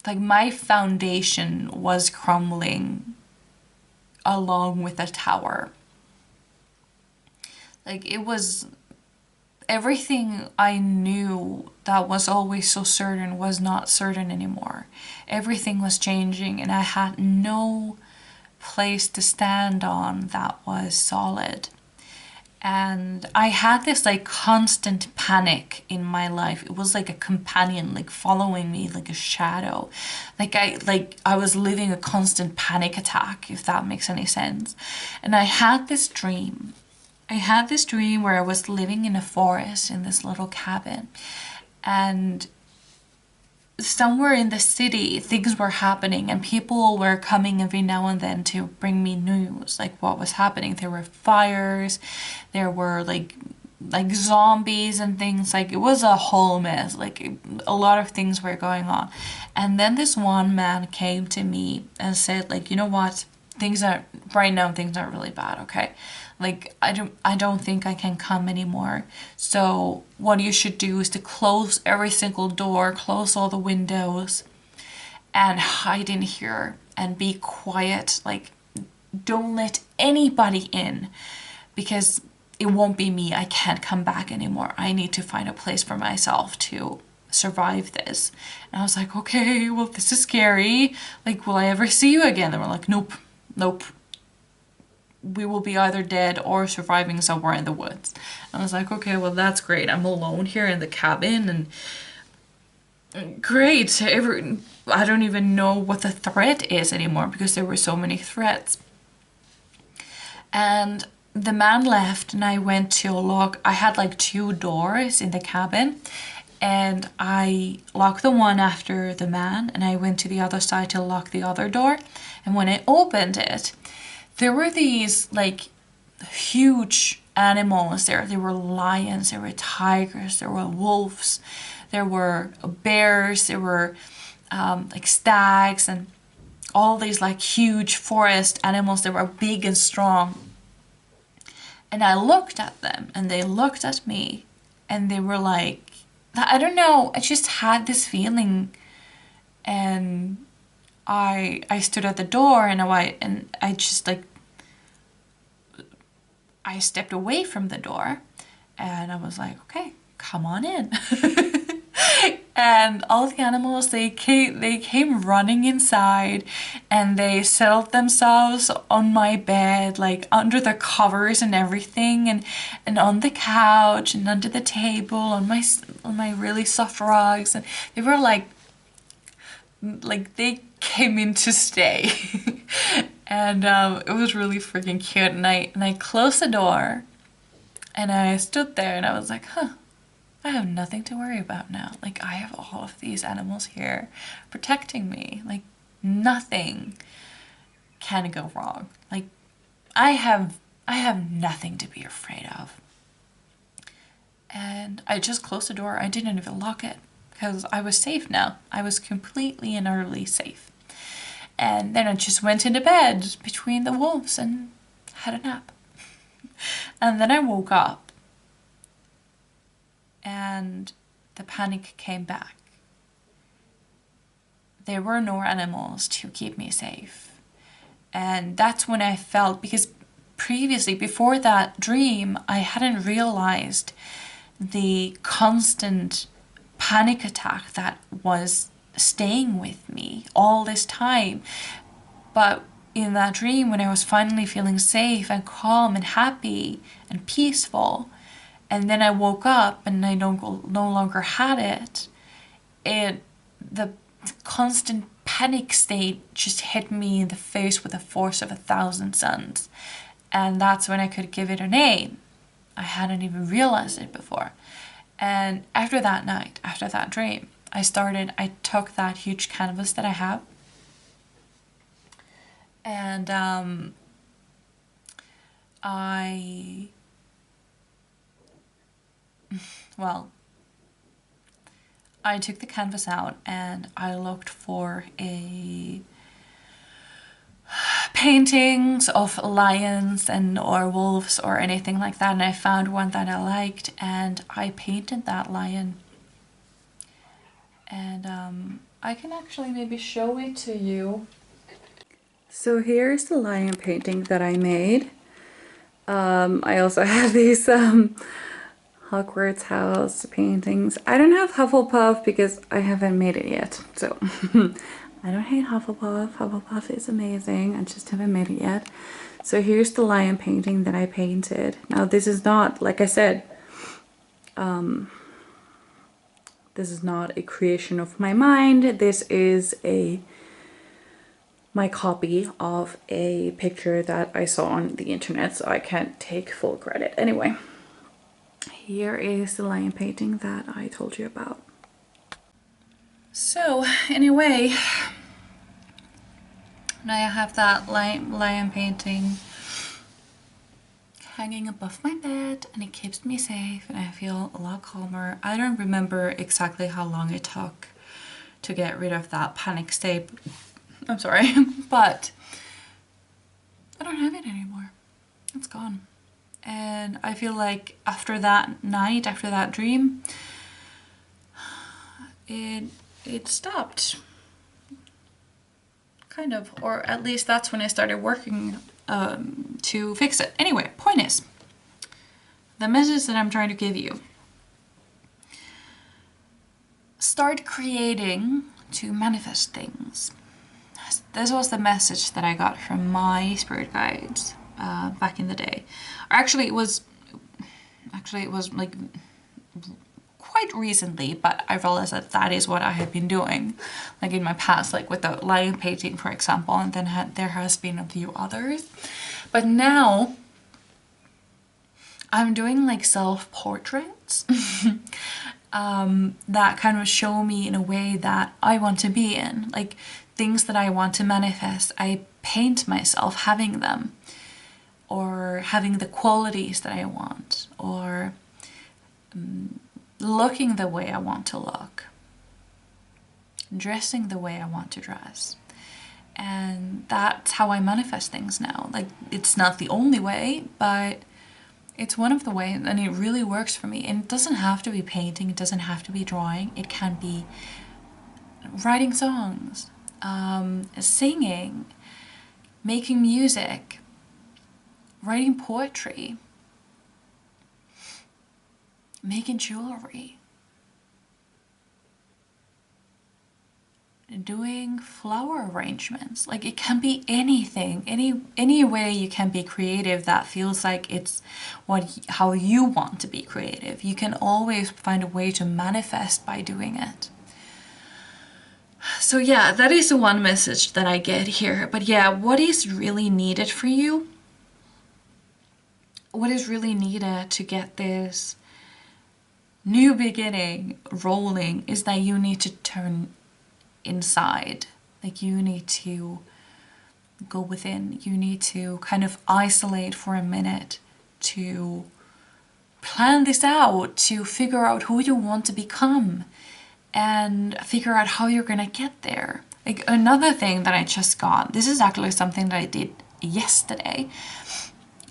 like, my foundation was crumbling along with the tower. Like, it was... everything I knew that was always so certain was not certain anymore. Everything was changing and I had no place to stand on that was solid. And I had this like constant panic in my life. It was like a companion, like following me like a shadow. Like I was living a constant panic attack, if that makes any sense. And I had this dream. I had this dream where I was living in a forest in this little cabin, and somewhere in the city things were happening and people were coming every now and then to bring me news, like what was happening. There were fires, there were like zombies and things. Like, it was a whole mess. Like, a lot of things were going on. And then this one man came to me and said, like, you know what, right now things are really bad, okay? Like, I don't think I can come anymore. So what you should do is to close every single door, close all the windows, and hide in here and be quiet. Like, don't let anybody in, because it won't be me. I can't come back anymore. I need to find a place for myself to survive this. And I was like, okay, well, this is scary. Like, will I ever see you again? They were like, nope. We will be either dead or surviving somewhere in the woods. I was like, okay, well, that's great. I'm alone here in the cabin, and great. I don't even know what the threat is anymore because there were so many threats. And the man left and I went to lock. I had like 2 doors in the cabin, and I locked the one after the man and I went to the other side to lock the other door. And when I opened it, there were these like huge animals there. There were lions, there were tigers, there were wolves, there were bears, there were like stags, and all these like huge forest animals that were big and strong. And I looked at them and they looked at me and they were like, I don't know, I just had this feeling. And I stood at the door and I just like, I stepped away from the door and I was like, okay, come on in. And all the animals, they came running inside and they settled themselves on my bed, like under the covers and everything, and on the couch and under the table, on my really soft rugs. And they were like they came in to stay. And it was really freaking cute. And I closed the door and I stood there and I was like, huh, I have nothing to worry about now. Like, I have all of these animals here protecting me. Like, nothing can go wrong. Like, I have nothing to be afraid of. And I just closed the door. I didn't even lock it because I was safe now. I was completely and utterly safe. And then I just went into bed between the wolves and had a nap. And then I woke up and the panic came back. There were no animals to keep me safe. And that's when I felt, because previously, before that dream, I hadn't realized the constant panic attack that was staying with me all this time. But in that dream, when I was finally feeling safe and calm and happy and peaceful, and then I woke up and I no longer had it, the constant panic state just hit me in the face with the force of 1,000 suns. And that's when I could give it a name. I hadn't even realized it before. And after that night, after that dream, I took that huge canvas that I have, and I took the canvas out and I looked for paintings of lions or wolves or anything like that, and I found one that I liked and I painted that lion. And I can actually maybe show it to you. So here's the lion painting that I made. I also have these Hogwarts house paintings. I don't have Hufflepuff because I haven't made it yet. So I don't hate Hufflepuff. Hufflepuff is amazing. I just haven't made it yet. So here's the lion painting that I painted. Now this is not, like I said, this is not a creation of my mind. This is my copy of a picture that I saw on the internet, so I can't take full credit. Anyway, here is the lion painting that I told you about. So anyway, now I have that lion painting hanging above my bed, and it keeps me safe and I feel a lot calmer. I don't remember exactly how long it took to get rid of that panic state. I'm sorry, but I don't have it anymore. It's gone. And I feel like after that night, after that dream, it stopped. Kind of, or at least that's when I started working to fix it. Anyway, point is, the message that I'm trying to give you: start creating to manifest things. This was the message that I got from my spirit guides back in the day. Actually, it was like quite recently, but I realized that that is what I have been doing, like in my past, like with the lion painting, for example, and then there has been a few others. But now I'm doing like self-portraits that kind of show me in a way that I want to be in, like things that I want to manifest. I paint myself having them, or having the qualities that I want, or looking the way I want to look, dressing the way I want to dress. And that's how I manifest things now. Like, it's not the only way, but it's one of the ways, and it really works for me. And it doesn't have to be painting, it doesn't have to be drawing. It can be writing songs, singing, making music, writing poetry, making jewelry, doing flower arrangements. Like, it can be anything, any way you can be creative that feels like it's how you want to be creative. You can always find a way to manifest by doing it. So yeah, that is the one message that I get here. But yeah, what is really needed for you? What is really needed to get this new beginning rolling is that you need to turn inside. Like you need to go within. You need to kind of isolate for a minute to plan this out, to figure out who you want to become and figure out how you're gonna get there. Like another thing that I just got, this is actually something that I did yesterday,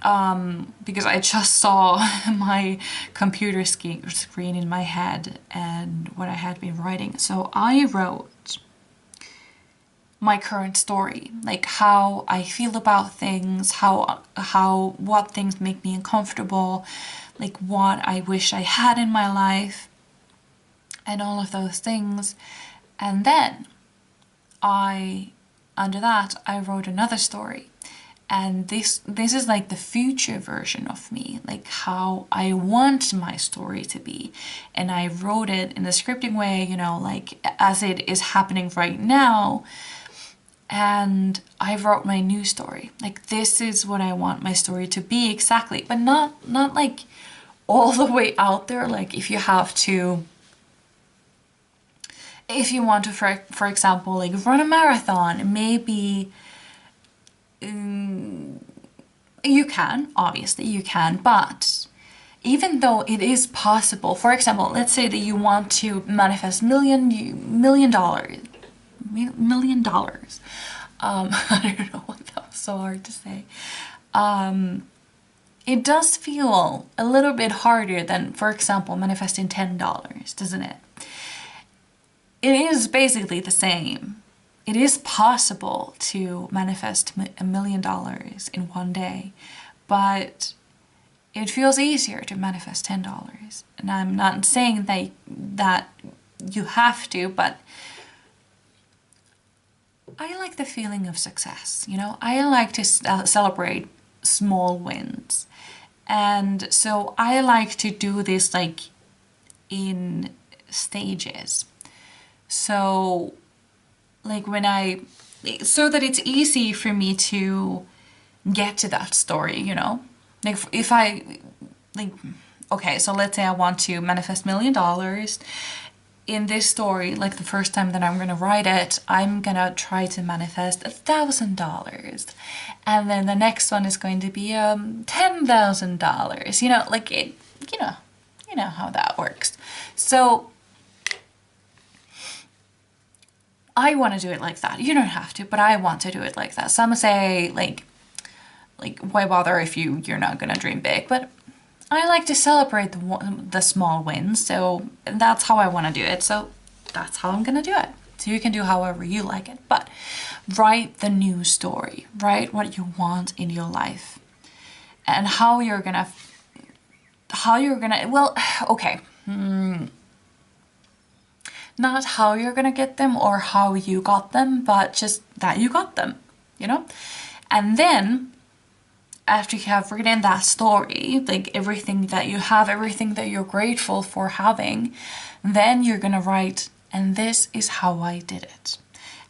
because I just saw my computer screen in my head and what I had been writing. So I wrote my current story, like how I feel about things, what things make me uncomfortable, like what I wish I had in my life, and all of those things. And then under that I wrote another story, and this is like the future version of me, like how I want my story to be. And I wrote it in the scripting way, you know, like as it is happening right now. And I wrote my new story, like this is what I want my story to be exactly, but not like all the way out there. Like if you want to, for example, like run a marathon, maybe you can, obviously you can, but even though it is possible, for example, let's say that you want to manifest million dollars. I don't know, that was so hard to say. It does feel a little bit harder than, for example, manifesting $10, doesn't it? It is basically the same. It is possible to manifest $1 million in one day, but it feels easier to manifest $10. And I'm not saying that you have to, but I like the feeling of success, you know? I like to celebrate small wins. And so I like to do this like in stages. So like so that it's easy for me to get to that story, you know? Like if I, like, okay, so let's say I want to manifest $1 million. In this story, like the first time that I'm gonna write it, I'm gonna try to manifest $1,000, and then the next one is going to be $10,000. You know, like it. You know how that works. So I want to do it like that. You don't have to, but I want to do it like that. Some say like why bother if you're not gonna dream big, but I like to celebrate the small wins, so that's how I want to do it. So that's how I'm gonna do it. So you can do however you like it, but write the new story. Write what you want in your life, and how you're gonna. Well, okay. Not how you're gonna get them or how you got them, but just that you got them. You know, and then, after you have written that story, like everything that you have, everything that you're grateful for having, then you're gonna write, and this is how I did it.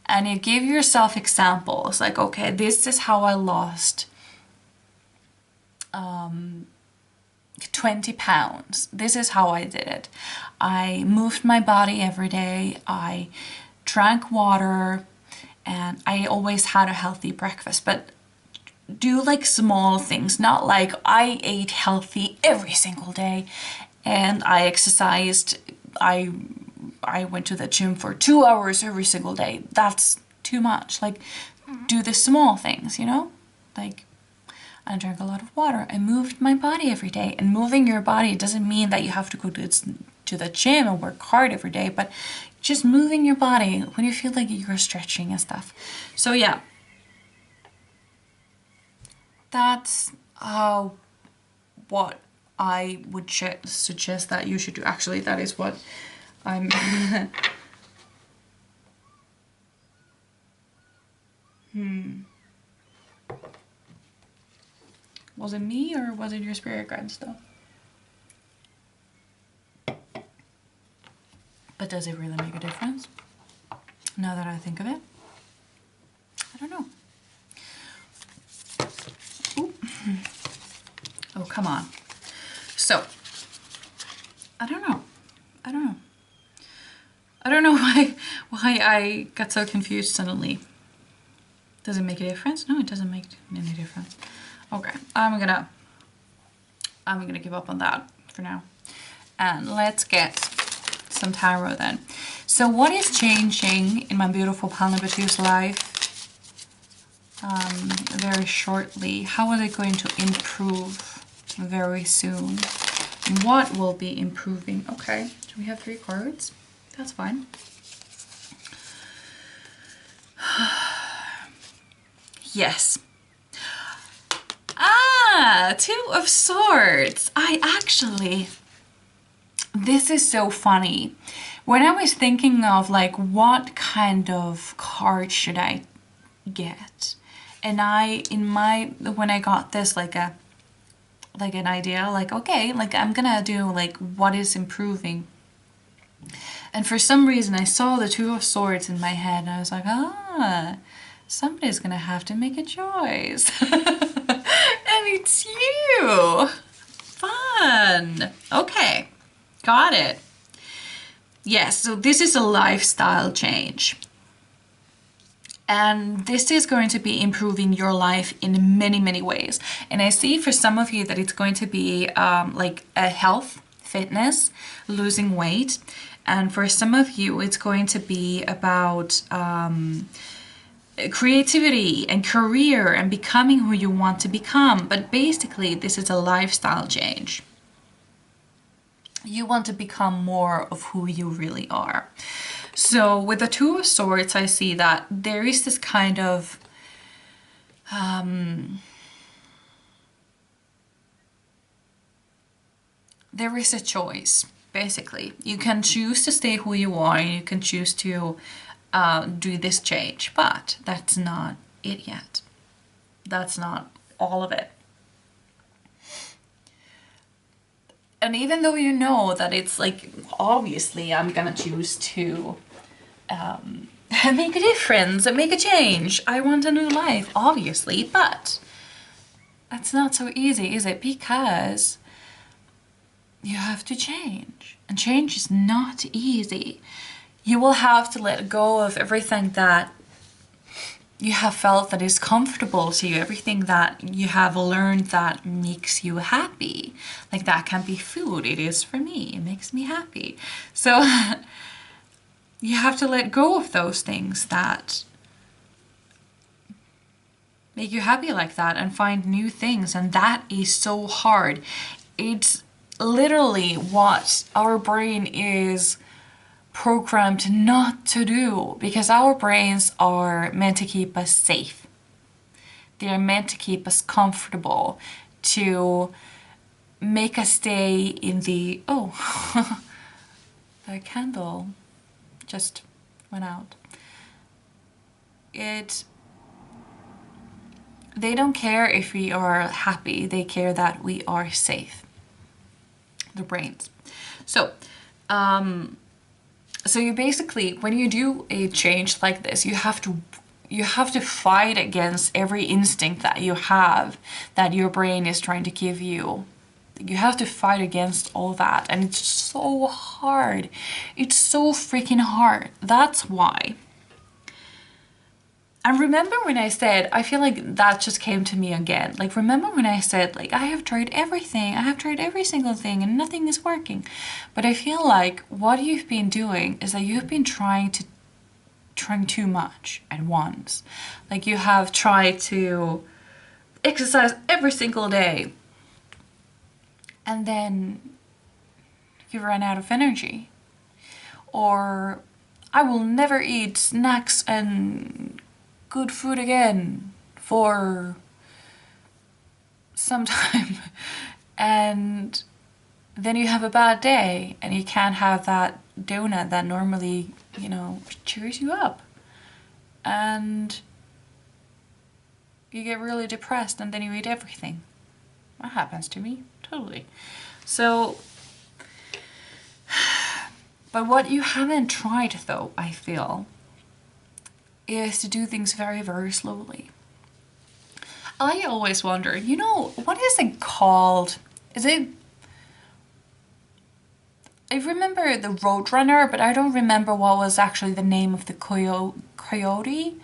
And you give yourself examples, like, okay, this is how I lost 20 pounds. This is how I did it. I moved my body every day. I drank water, and I always had a healthy breakfast. But do like small things, not like I ate healthy every single day and I exercised. I went to the gym for 2 hours every single day. That's too much. Like, do the small things, you know? Like, I drank a lot of water. I moved my body every day. And moving your body doesn't mean that you have to go to the gym and work hard every day, but just moving your body when you feel like you're stretching and stuff. So yeah. That's what I would suggest that you should do. Actually, that is what I'm... Was it me or was it your spirit guides though? But does it really make a difference? Now that I think of it? I don't know. Ooh. Oh, come on. So, I don't know. I don't know. I don't know why I got so confused suddenly. Does it make a difference? No, it doesn't make any difference. Okay, I'm gonna give up on that for now. And let's get some tarot then. So what is changing in my beautiful Panabatu's life very shortly? How is it going to improve very soon? And what will be improving? Okay, so we have 3 cards. That's fine. Yes. Ah, 2 of Swords. This is so funny. When I was thinking of like what kind of card should I get, and when I got this like an idea, like okay, like I'm gonna do like what is improving. And for some reason I saw the 2 of Swords in my head and I was like, somebody's gonna have to make a choice. And it's you. Fun. Okay, got it. Yes, so this is a lifestyle change. And this is going to be improving your life in many, many ways. And I see for some of you that it's going to be like a health, fitness, losing weight. And for some of you, it's going to be about creativity and career and becoming who you want to become. But basically, this is a lifestyle change. You want to become more of who you really are. So with the 2 of Swords, I see that there is this kind of there is a choice, basically. You can choose to stay who you are, and you can choose to do this change, but that's not it yet. That's not all of it. And even though you know that it's like, obviously I'm gonna choose to make a difference and make a change. I want a new life, obviously, but that's not so easy, is it? Because you have to change, and change is not easy. You will have to let go of everything that you have felt that is comfortable to you, everything that you have learned that makes you happy. Like that can be food. It is for me. It makes me happy. So you have to let go of those things that make you happy like that and find new things. And that is so hard. It's literally what our brain is programmed not to do, because our brains are meant to keep us safe. They are meant to keep us comfortable, to make us stay in the, oh, the candle just went out. They don't care if we are happy, they care that we are safe. The brains. So, so you basically, when you do a change like this, you have to fight against every instinct that you have, that your brain is trying to give you. You have to fight against all that, and it's so hard. It's so freaking hard. That's why. And remember when I said, I feel like that just came to me again. Like, remember when I said, like, I have tried everything. I have tried every single thing and nothing is working. But I feel like what you've been doing is that you've been trying too much at once. Like, you have tried to exercise every single day. And then you ran out of energy. Or, I will never eat snacks and good food again for some time. And then you have a bad day and you can't have that donut that normally, you know, cheers you up. And you get really depressed and then you eat everything. That happens to me, totally. So, but what you haven't tried though, I feel, is to do things very, very slowly. I always wonder, you know, what is it called? I remember the Roadrunner, but I don't remember what was actually the name of the coyote.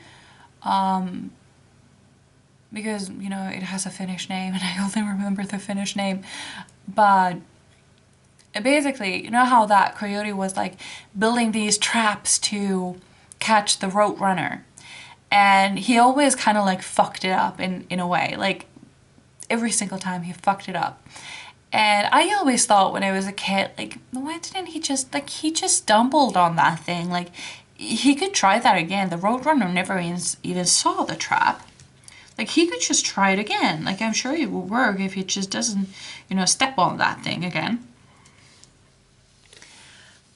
Because, you know, it has a Finnish name and I only remember the Finnish name. But basically, you know how that coyote was like building these traps to catch the Roadrunner. And he always kind of like fucked it up in a way. Like every single time he fucked it up. And I always thought when I was a kid, like, why didn't he just, like, he just stumbled on that thing. Like, he could try that again. The Roadrunner never even saw the trap. Like, he could just try it again. Like, I'm sure it will work if he just doesn't, you know, step on that thing again.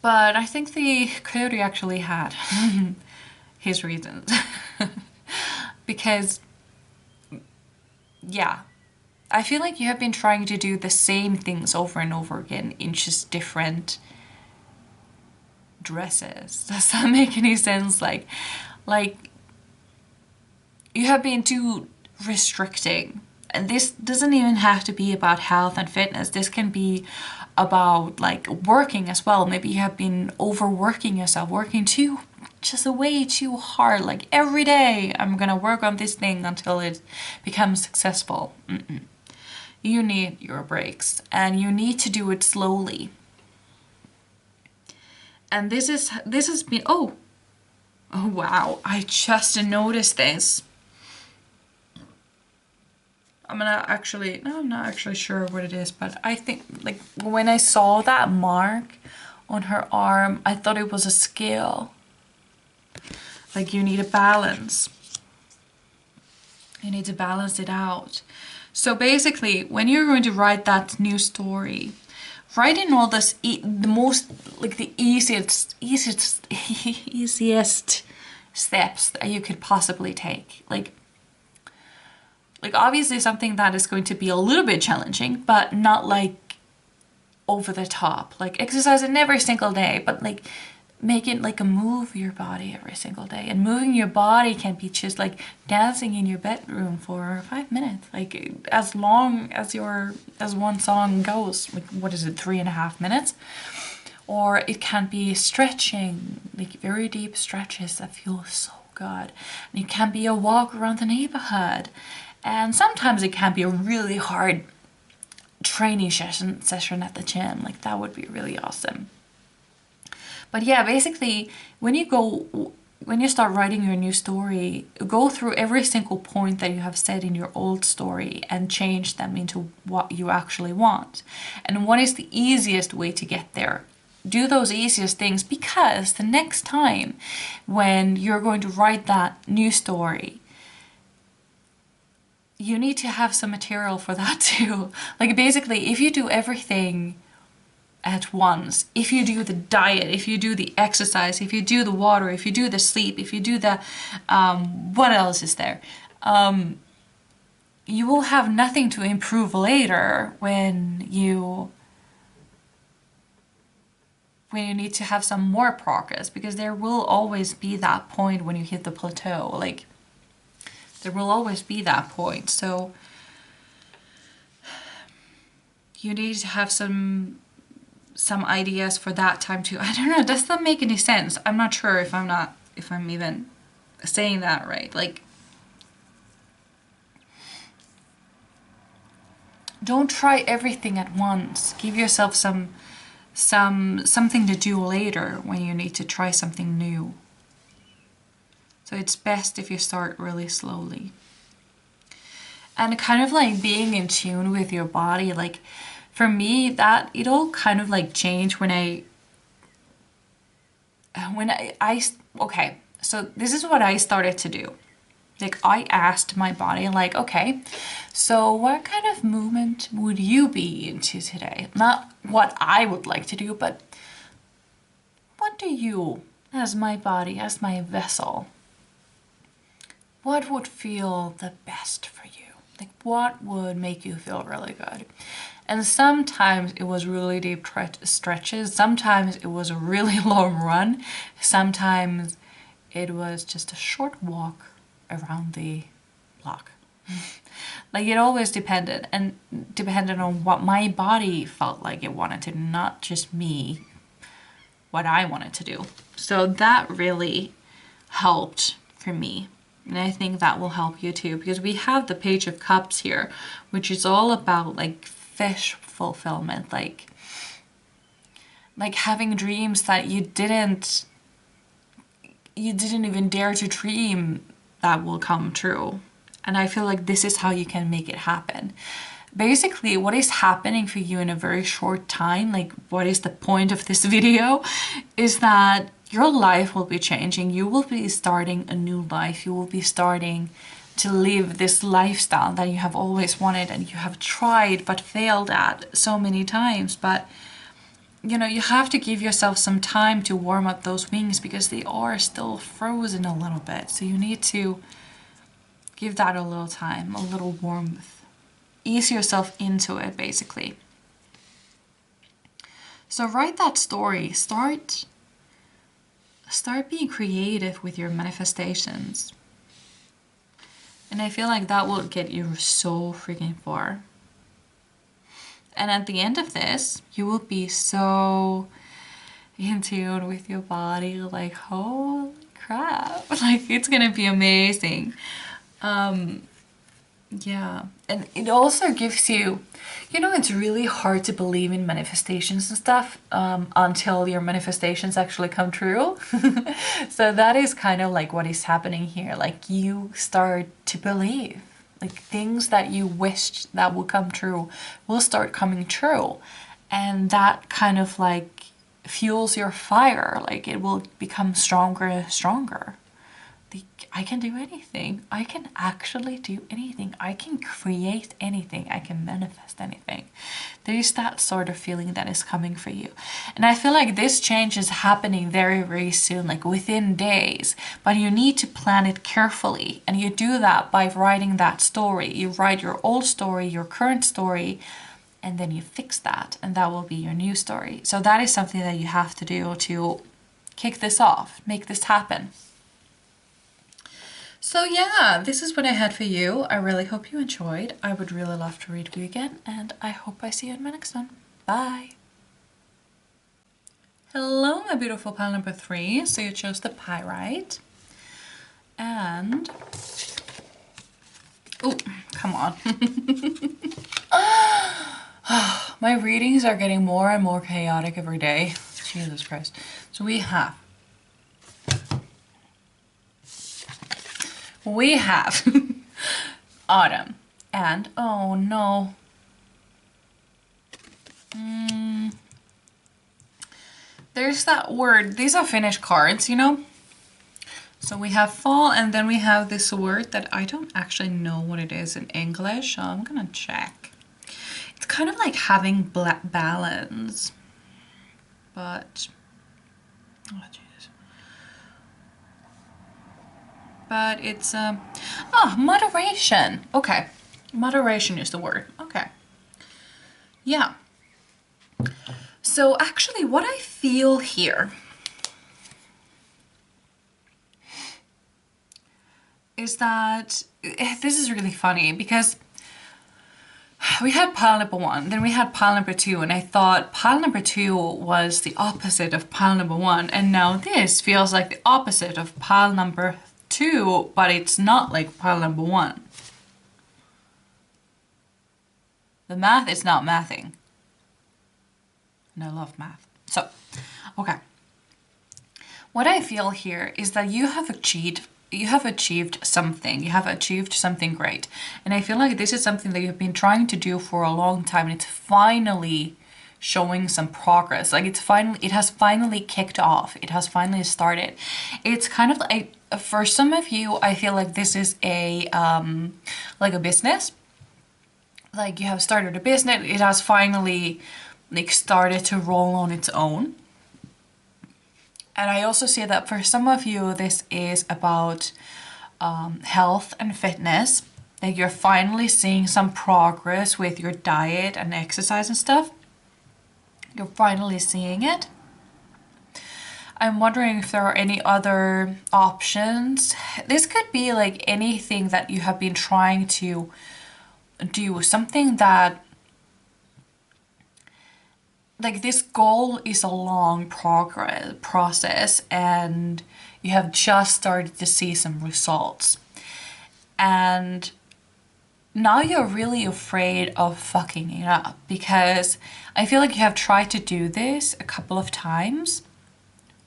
But I think the coyote actually had his reasons. Because, yeah, I feel like you have been trying to do the same things over and over again in just different dresses. Does that make any sense? Like you have been too restricting. And this doesn't even have to be about health and fitness. This can be about like working as well. Maybe you have been overworking yourself, working just way too hard. Like every day I'm gonna work on this thing until it becomes successful. You need your breaks and you need to do it slowly. And this has been, oh wow, I just noticed this. I'm not actually sure what it is, but I think like when I saw that mark on her arm, I thought it was a scale. Like you need a balance. You need to balance it out. So basically, when you're going to write that new story, write in all this the most like the easiest steps that you could possibly take. Like obviously something that is going to be a little bit challenging, but not like over the top. Like exercising every single day, but like make it like a move your body every single day. And moving your body can be just like dancing in your bedroom for 5 minutes. Like as long as one song goes, like what is it, 3.5 minutes? Or it can be stretching, like very deep stretches that feel so good. And it can be a walk around the neighborhood. And sometimes it can be a really hard training session at the gym. Like that would be really awesome. But yeah, basically when you start writing your new story, go through every single point that you have said in your old story and change them into what you actually want. And what is the easiest way to get there? Do those easiest things, because the next time when you're going to write that new story, you need to have some material for that too. Like basically, if you do everything at once, if you do the diet, if you do the exercise, if you do the water, if you do the sleep, if you do the, what else is there? You will have nothing to improve later when you need to have some more progress, because there will always be that point when you hit the plateau. Like there will always be that point. So you need to have some ideas for that time too. I don't know, does that make any sense? I'm not sure if I'm even saying that right. Like don't try everything at once. Give yourself something to do later when you need to try something new. So it's best if you start really slowly. And kind of like being in tune with your body. Like for me, that it all kind of like changed when I okay, so this is what I started to do. Like I asked my body like, okay, so what kind of movement would you be into today? Not what I would like to do, but what do you, as my body, as my vessel, what would feel the best for you? Like what would make you feel really good? And sometimes it was really deep stretches. Sometimes it was a really long run. Sometimes it was just a short walk around the block. Like it always depended on what my body felt like it wanted to, not just me what I wanted to do. So that really helped for me. And I think that will help you too, because we have the Page of Cups here, which is all about like fish fulfillment, like having dreams that you didn't even dare to dream that will come true. And I feel like this is how you can make it happen. Basically, what is happening for you in a very short time, like what is the point of this video, is that your life will be changing. You will be starting a new life. You will be starting to live this lifestyle that you have always wanted and you have tried but failed at so many times. But you know, you have to give yourself some time to warm up those wings because they are still frozen a little bit. So you need to give that a little time, a little warmth. Ease yourself into it, basically. So write that story. Start being creative with your manifestations. And I feel like that will get you so freaking far. And at the end of this, you will be so in tune with your body, like, holy crap, like it's gonna be amazing. Yeah, and it also gives you, you know, it's really hard to believe in manifestations and stuff until your manifestations actually come true. So that is kind of like what is happening here. Like you start to believe, like things that you wished that will come true will start coming true. And that kind of like fuels your fire. Like it will become stronger and stronger. I can do anything. I can actually do anything. I can create anything. I can manifest anything. There is that sort of feeling that is coming for you. And I feel like this change is happening very, very soon, like within days. But you need to plan it carefully. And you do that by writing that story. You write your old story, your current story, and then you fix that. And that will be your new story. So that is something that you have to do to kick this off, make this happen. So yeah, this is what I had for you. I really hope you enjoyed. I would really love to read with you again, and I hope I see you in my next one. Bye! Hello, my beautiful pile number 3. So you chose the pyrite. And... oh, come on. My readings are getting more and more chaotic every day. Jesus Christ. So we have autumn, and oh no, there's that word. These are Finnish cards, you know. So we have fall, and then we have this word that I don't actually know what it is in English, so I'm gonna check. It's kind of like having balance, but oh Jesus. But it's moderation. Okay, moderation is the word. Okay, yeah. So actually what I feel here is that this is really funny because we had pile number 1, then we had pile number 2, and I thought pile number 2 was the opposite of pile number 1, and now this feels like the opposite of pile number 2, but it's not like pile number 1. The math is not mathing. And I love math. So, okay. What I feel here is that you have achieved something. You have achieved something great. And I feel like this is something that you've been trying to do for a long time, and it's finally showing some progress. Like it has finally kicked off. It has finally started. It's kind of like, for some of you, I feel like this is a like a business. Like you have started a business. It has finally like started to roll on its own. And I also see that for some of you, this is about health and fitness. Like you're finally seeing some progress with your diet and exercise and stuff. You're finally seeing it. I'm wondering if there are any other options. This could be like anything that you have been trying to do, something that like this goal is a long process, and you have just started to see some results. And now you're really afraid of fucking it up, because I feel like you have tried to do this a couple of times,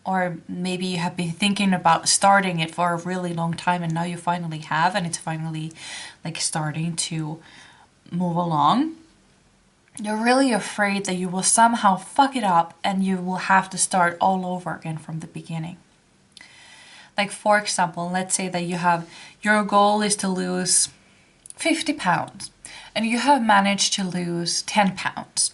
or maybe you have been thinking about starting it for a really long time, and now you finally have, and it's finally like starting to move along. You're really afraid that you will somehow fuck it up and you will have to start all over again from the beginning. Like, for example, let's say that you have, your goal is to lose 50 pounds and you have managed to lose 10 pounds.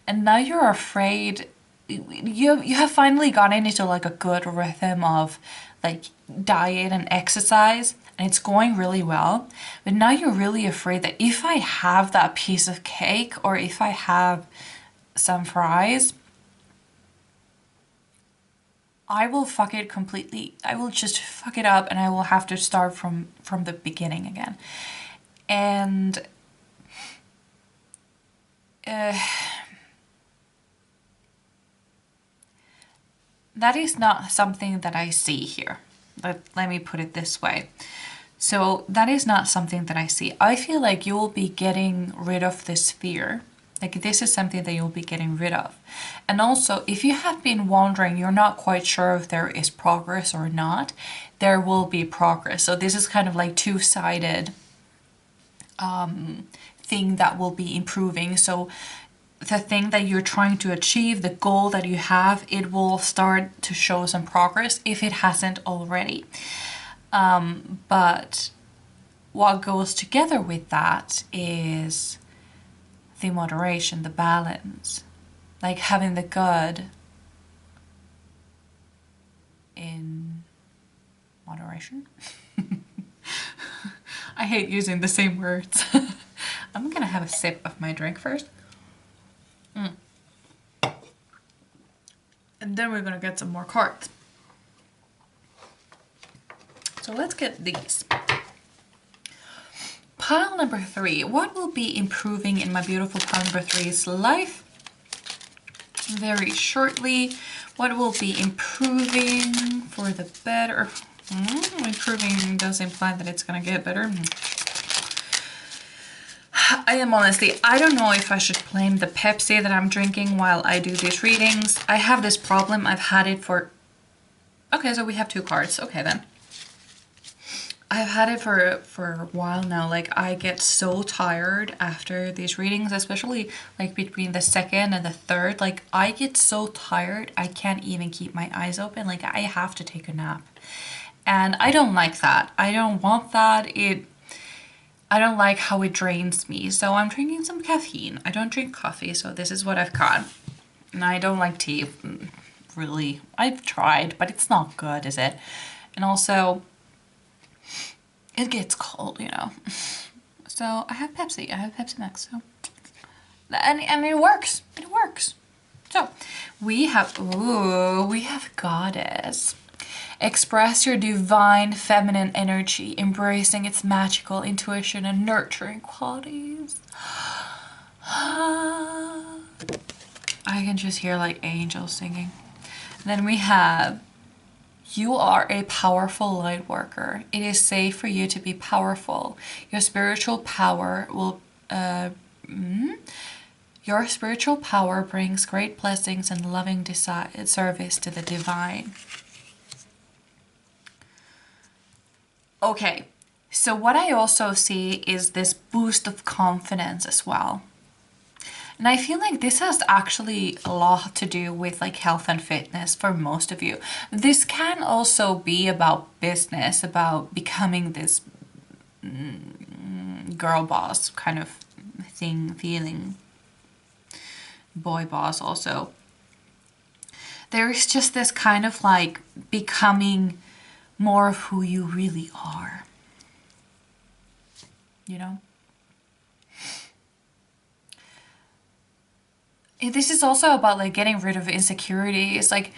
And now you're afraid, you have finally gotten into like a good rhythm of like diet and exercise, and it's going really well. But now you're really afraid that if I have that piece of cake, or if I have some fries, I will fuck it completely. I will just fuck it up, and I will have to start from the beginning again. And that is not something that I see here. Let me put it this way. So that is not something that I see. I feel like you will be getting rid of this fear. Like, this is something that you'll be getting rid of. And also, if you have been wondering, you're not quite sure if there is progress or not, there will be progress. So this is kind of like two-sided thing that will be improving. So the thing that you're trying to achieve, the goal that you have, it will start to show some progress if it hasn't already. But what goes together with that is the moderation, the balance, like having the good in moderation. I hate using the same words. I'm gonna have a sip of my drink first. And then we're gonna get some more cards. So let's get these. Pile number 3. What will be improving in my beautiful pile number 3's life? Very shortly. What will be improving for the better? Improving does imply that it's gonna get better. I don't know if I should blame the Pepsi that I'm drinking while I do these readings. I have this problem. I've had it for... Okay, so we have 2 cards. Okay, then. I've had it for a while now. Like, I get so tired after these readings, especially like between the second and the third. Like, I get so tired, I can't even keep my eyes open. Like, I have to take a nap. And I don't like that. I don't want that. I don't like how it drains me. So I'm drinking some caffeine. I don't drink coffee, so this is what I've got. And I don't like tea, really. I've tried, but it's not good, is it? And also, it gets cold, you know. So I have Pepsi. I have Pepsi Max. So, and it works. It works. So we have Goddess. Express your divine feminine energy, embracing its magical intuition and nurturing qualities. I can just hear like angels singing. Then we have, you are a powerful light worker. It is safe for you to be powerful. Your spiritual power will your spiritual power brings great blessings and loving service to the divine. Okay, so what I also see is this boost of confidence as well. And I feel like this has actually a lot to do with like health and fitness for most of you. This can also be about business, about becoming this girl boss kind of thing, feeling. Boy boss also. There is just this kind of like becoming more of who you really are, you know? This is also about like getting rid of insecurities. Like,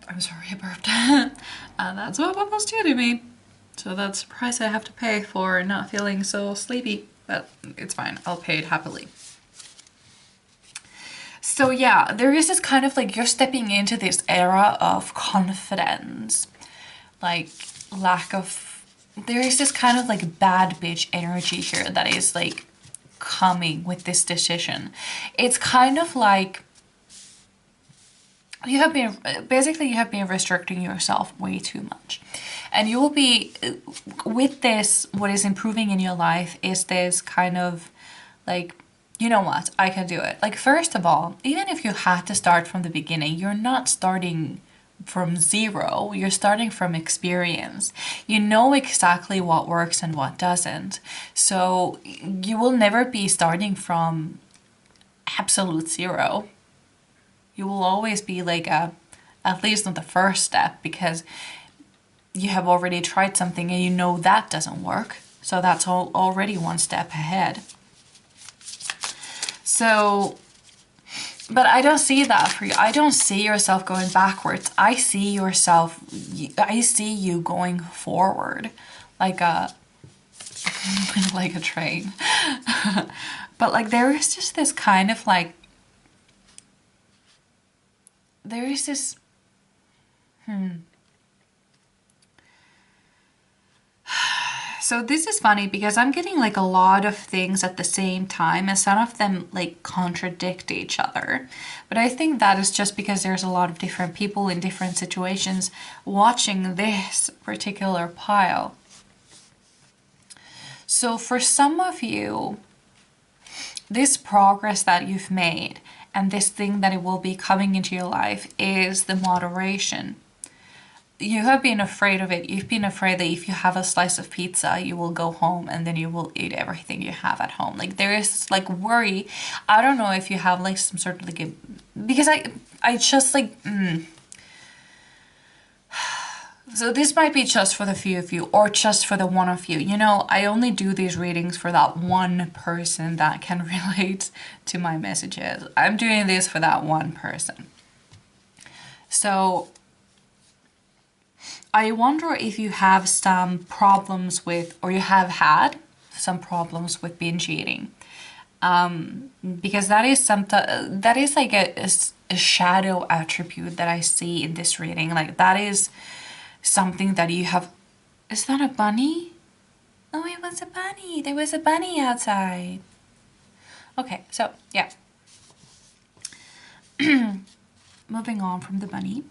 I'm sorry, I burped. That's what bubbles do to me. So that's the price I have to pay for not feeling so sleepy, but it's fine. I'll pay it happily. So yeah, there is this kind of like, you're stepping into this era of confidence, like lack of, there is this kind of like bad bitch energy here that is like coming with this decision. It's kind of like you have been, basically you have been restricting yourself way too much. And you will be, with this, what is improving in your life is this kind of like, you know what, I can do it. Like, first of all, even if you had to start from the beginning, you're not starting from zero, you're starting from experience. You know exactly what works and what doesn't. So you will never be starting from absolute zero. You will always be like at least on the first step, because you have already tried something and you know that doesn't work. So that's already one step ahead. So, but I don't see that for you. I don't see yourself going backwards. I see you going forward, like a like a train. But like, there is just this kind of like, there is this So this is funny because I'm getting like a lot of things at the same time, and some of them like contradict each other. But I think that is just because there's a lot of different people in different situations watching this particular pile. So for some of you, this progress that you've made and this thing that it will be coming into your life is the moderation. You have been afraid of it. You've been afraid that if you have a slice of pizza, you will go home and then you will eat everything you have at home. Like, there is like worry. I don't know if you have like some sort of like a, because I just like, So this might be just for the few of you or just for the one of you. You know, I only do these readings for that one person that can relate to my messages. I'm doing this for that one person. So I wonder if you have some problems with, or you have had some problems with binge eating. Because that is that is like a shadow attribute that I see in this reading. Like, that is something that you have. Is that a bunny? Oh, it was a bunny. There was a bunny outside. Okay, so yeah. Moving on from the bunny.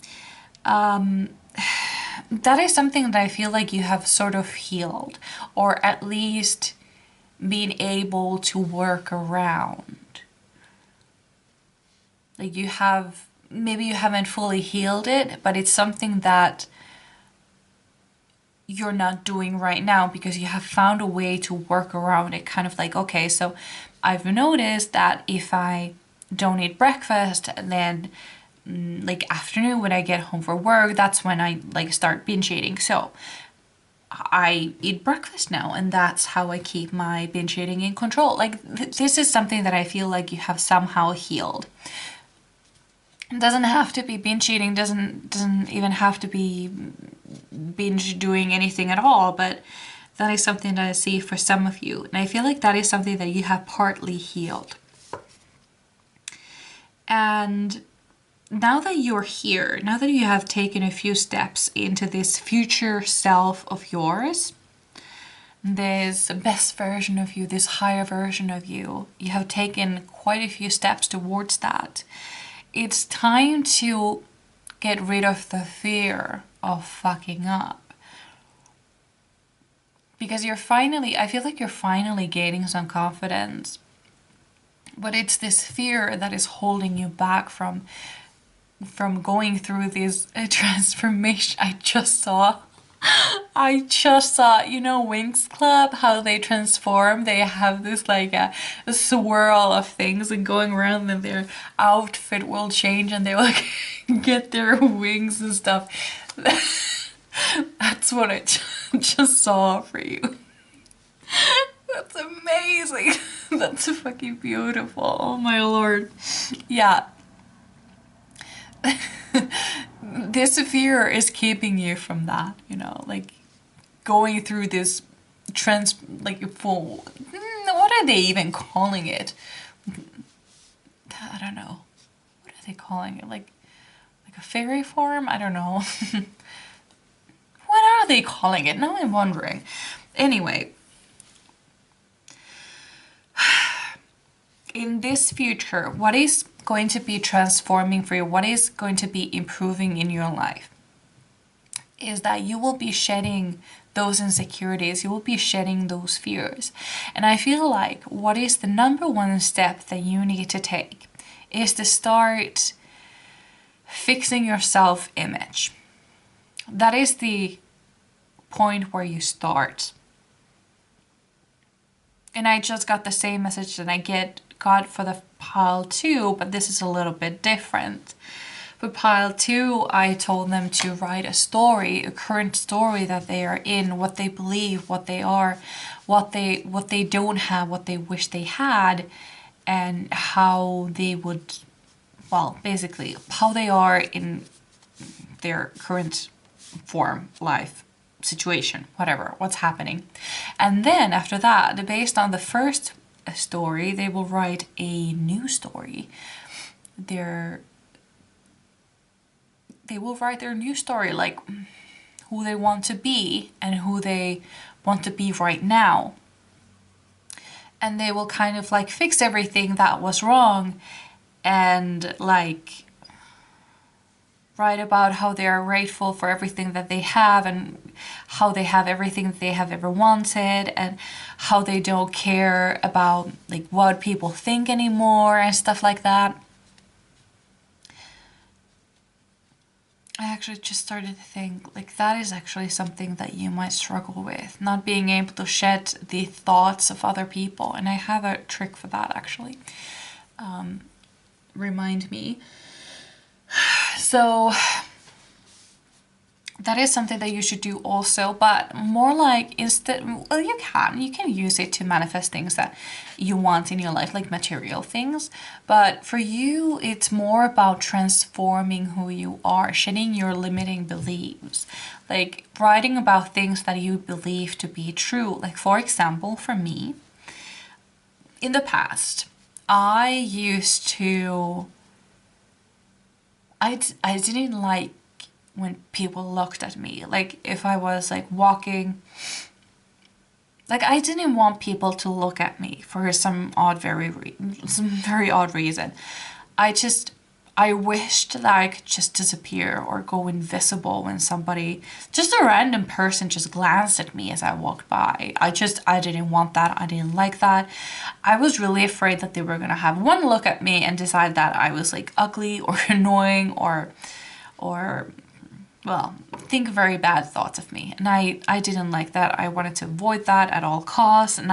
That is something that I feel like you have sort of healed, or at least been able to work around. Like, you have, maybe you haven't fully healed it, but it's something that you're not doing right now because you have found a way to work around it. Kind of like, okay, so I've noticed that if I don't eat breakfast, then like afternoon when I get home from work, that's when I like start binge eating. So I eat breakfast now, and that's how I keep my binge eating in control. Like, this is something that I feel like you have somehow healed. It doesn't have to be binge eating, doesn't even have to be binge doing anything at all, but that is something that I see for some of you, and I feel like that is something that you have partly healed. And now that you're here, now that you have taken a few steps into this future self of yours, this best version of you, this higher version of you, you have taken quite a few steps towards that. It's time to get rid of the fear of fucking up. Because you're finally, I feel like you're finally gaining some confidence. But it's this fear that is holding you back from going through this transformation. I just saw, you know, Winx Club, how they transform. They have this like a swirl of things and going around, and their outfit will change and they like get their wings and stuff. That's what I just saw for you. That's amazing. That's fucking beautiful. Oh my lord. Yeah. This fear is keeping you from that, you know, like going through this like full, what are they even calling it? I don't know. are they calling it? Like a fairy form? I don't know. What are they calling it? Now I'm wondering. Anyway, in this future, what is going to be transforming for you, what is going to be improving in your life, is that you will be shedding those insecurities, you will be shedding those fears. And I feel like what is the number one step that you need to take is to start fixing your self-image. That is the point where you start. And I just got the same message that I got for the pile 2, but this is a little bit different. For pile 2, I told them to write a story, a current story that they are in, what they believe, what they are, what they don't have, what they wish they had, and how they would, well, basically how they are in their current form, life, situation, whatever, what's happening. And then after that, based on the first story, they will write a new story. They will write their new story, like who they want to be and who they want to be right now. And they will kind of like fix everything that was wrong and like write about how they are grateful for everything that they have and how they have everything that they have ever wanted and how they don't care about like what people think anymore and stuff like that. I actually just started to think like that is actually something that you might struggle with, not being able to shed the thoughts of other people. And I have a trick for that actually. Remind me. So that is something that you should do also, but more like instead, well, you can use it to manifest things that you want in your life, like material things. But for you, it's more about transforming who you are, shedding your limiting beliefs, like writing about things that you believe to be true. Like for example, for me, in the past, I used to, I didn't like when people looked at me, like if I was like walking, like I didn't want people to look at me for some very odd reason. I wished that I could just disappear or go invisible when somebody, just a random person, just glanced at me as I walked by. I didn't want that. I didn't like that. I was really afraid that they were gonna have one look at me and decide that I was like ugly or annoying or well, think very bad thoughts of me. And I didn't like that. I wanted to avoid that at all costs. And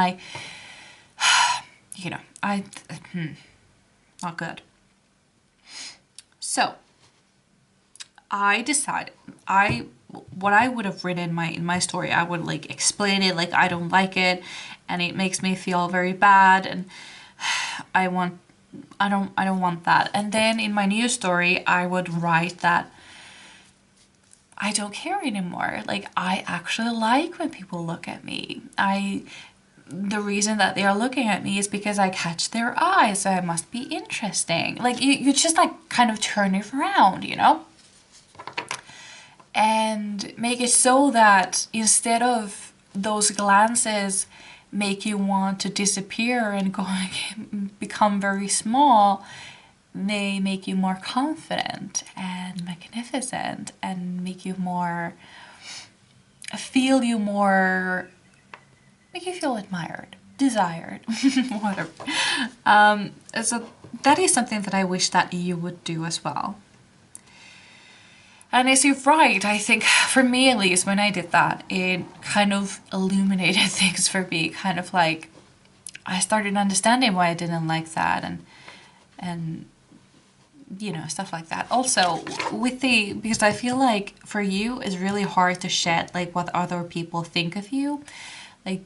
not good. So I decided, what I would have written in my story, I would like explain it like I don't like it and it makes me feel very bad and I don't want that. And then in my new story, I would write that I don't care anymore. Like I actually like when people look at me. The reason that they are looking at me is because I catch their eyes, so I must be interesting. Like you just like kind of turn it around, you know? And make it so that instead of those glances make you want to disappear and go become very small, they make you more confident and magnificent and make you feel admired, desired, whatever. So that is something that I wish that you would do as well. And as you're right, I think for me at least, when I did that, it kind of illuminated things for me, kind of like I started understanding why I didn't like that and you know, stuff like that. Also because I feel like for you it's really hard to shed like what other people think of you. Like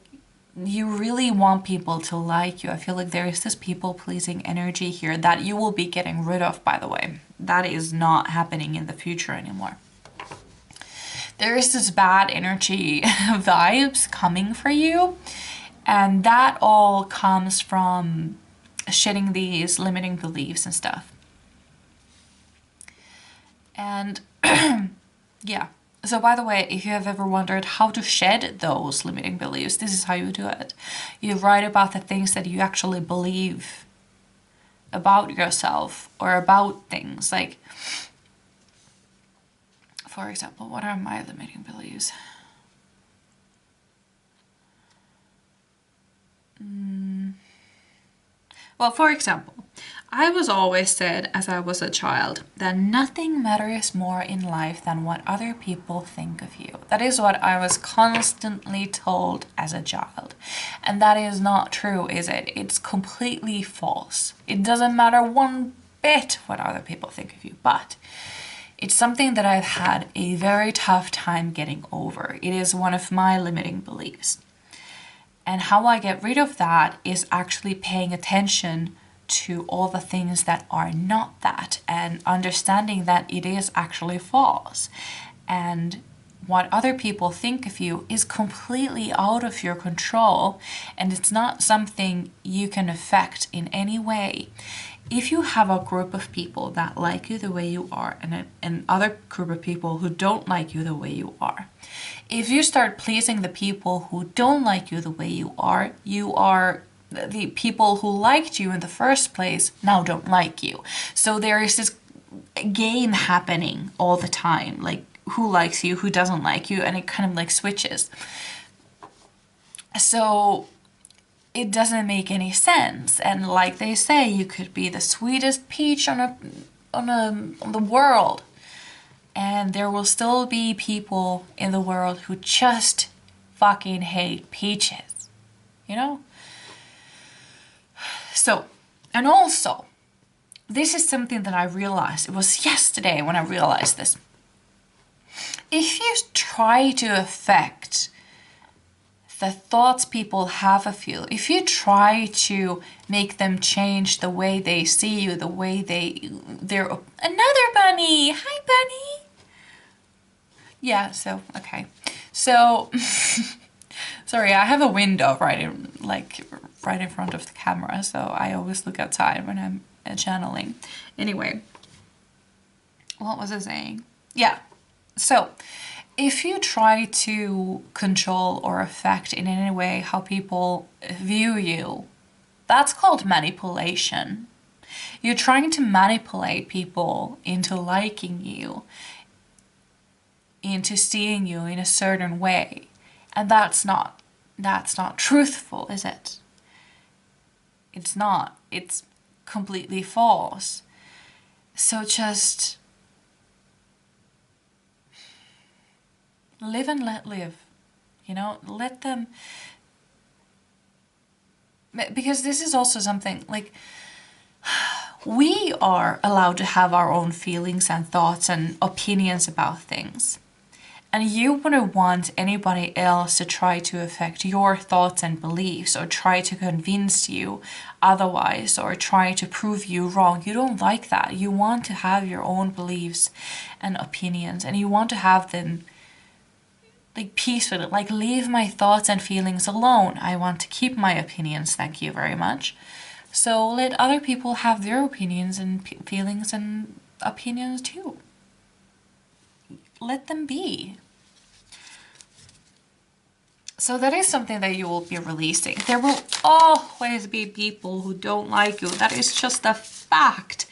you really want people to like you. I feel like there is this people pleasing energy here that you will be getting rid of, by the way. That is not happening in the future anymore. There is this bad energy vibes coming for you, and that all comes from shedding these limiting beliefs and stuff. And yeah. So by the way, if you have ever wondered how to shed those limiting beliefs, this is how you do it. You write about the things that you actually believe about yourself or about things. Like, for example, what are my limiting beliefs? Well, for example, I was always said as I was a child that nothing matters more in life than what other people think of you. That is what I was constantly told as a child. And that is not true, is it? It's completely false. It doesn't matter one bit what other people think of you, but it's something that I've had a very tough time getting over. It is one of my limiting beliefs. And how I get rid of that is actually paying attention to all the things that are not that and understanding that it is actually false. And what other people think of you is completely out of your control, and it's not something you can affect in any way. If you have a group of people that like you the way you are and another group of people who don't like you the way you are, if you start pleasing the people who don't like you the way you are the people who liked you in the first place now don't like you. So there is this game happening all the time, like who likes you, who doesn't like you, and it kind of like switches. So it doesn't make any sense. And like they say, you could be the sweetest peach on the world, and there will still be people in the world who just fucking hate peaches, you know? So, and also, this is something that I realized. It was yesterday when I realized this. If you try to affect the thoughts people have of you, if you try to make them change the way they see you, the way they're another bunny. Hi, bunny. Yeah, so, okay. So, sorry, I have a window right in front of the camera, so I always look outside when I'm channeling. Anyway, what was I saying? Yeah, so if you try to control or affect in any way how people view you, that's called manipulation. You're trying to manipulate people into liking you, into seeing you in a certain way, and that's not truthful, is it? It's not. It's completely false. So just live and let live. You know, let them. Because this is also something like we are allowed to have our own feelings and thoughts and opinions about things. And you wouldn't want anybody else to try to affect your thoughts and beliefs or try to convince you otherwise or try to prove you wrong. You don't like that. You want to have your own beliefs and opinions, and you want to have them like peacefully, like leave my thoughts and feelings alone. I want to keep my opinions, thank you very much. So let other people have their opinions and feelings and opinions too. Let them be. So that is something that you will be releasing. There will always be people who don't like you. That is just a fact.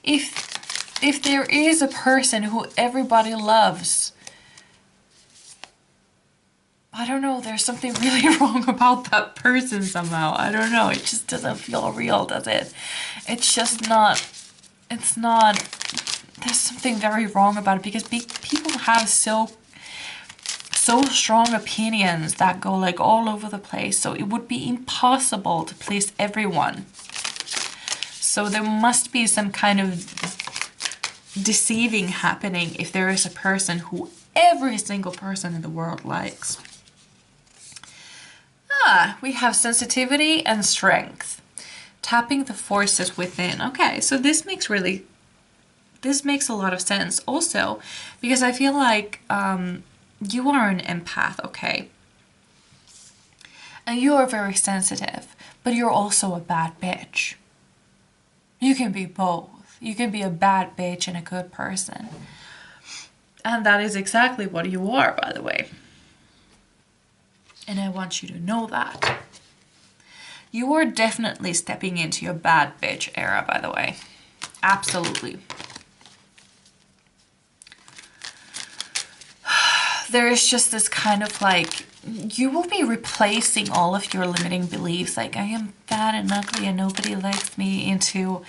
If there is a person who everybody loves, I don't know, there's something really wrong about that person somehow. I don't know. It just doesn't feel real, does it? It's just not. It's not. There's something very wrong about it because people have so strong opinions that go like all over the place. So it would be impossible to please everyone. So there must be some kind of deceiving happening if there is a person who every single person in the world likes. We have sensitivity and strength. Tapping the forces within. Okay, so this makes a lot of sense also because I feel like you are an empath, okay? And you are very sensitive, but you're also a bad bitch. You can be both. You can be a bad bitch and a good person. And that is exactly what you are, by the way. And I want you to know that. You are definitely stepping into your bad bitch era, by the way. Absolutely. There is just this kind of like, you will be replacing all of your limiting beliefs, like I am fat and ugly and nobody likes me, into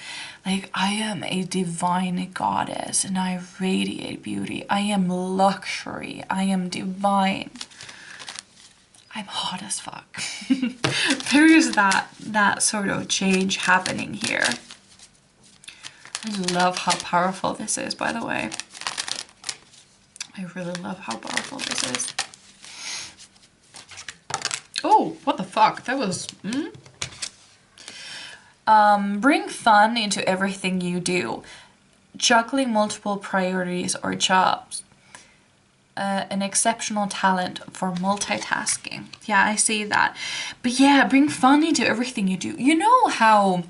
like I am a divine goddess and I radiate beauty. I am luxury. I am divine. I'm hot as fuck. There is that sort of change happening here. I love how powerful this is, by the way. I really love how powerful this is. Oh, what the fuck? That was... bring fun into everything you do. Juggling multiple priorities or jobs. An exceptional talent for multitasking. Yeah, I see that. But yeah, bring fun into everything you do. You know how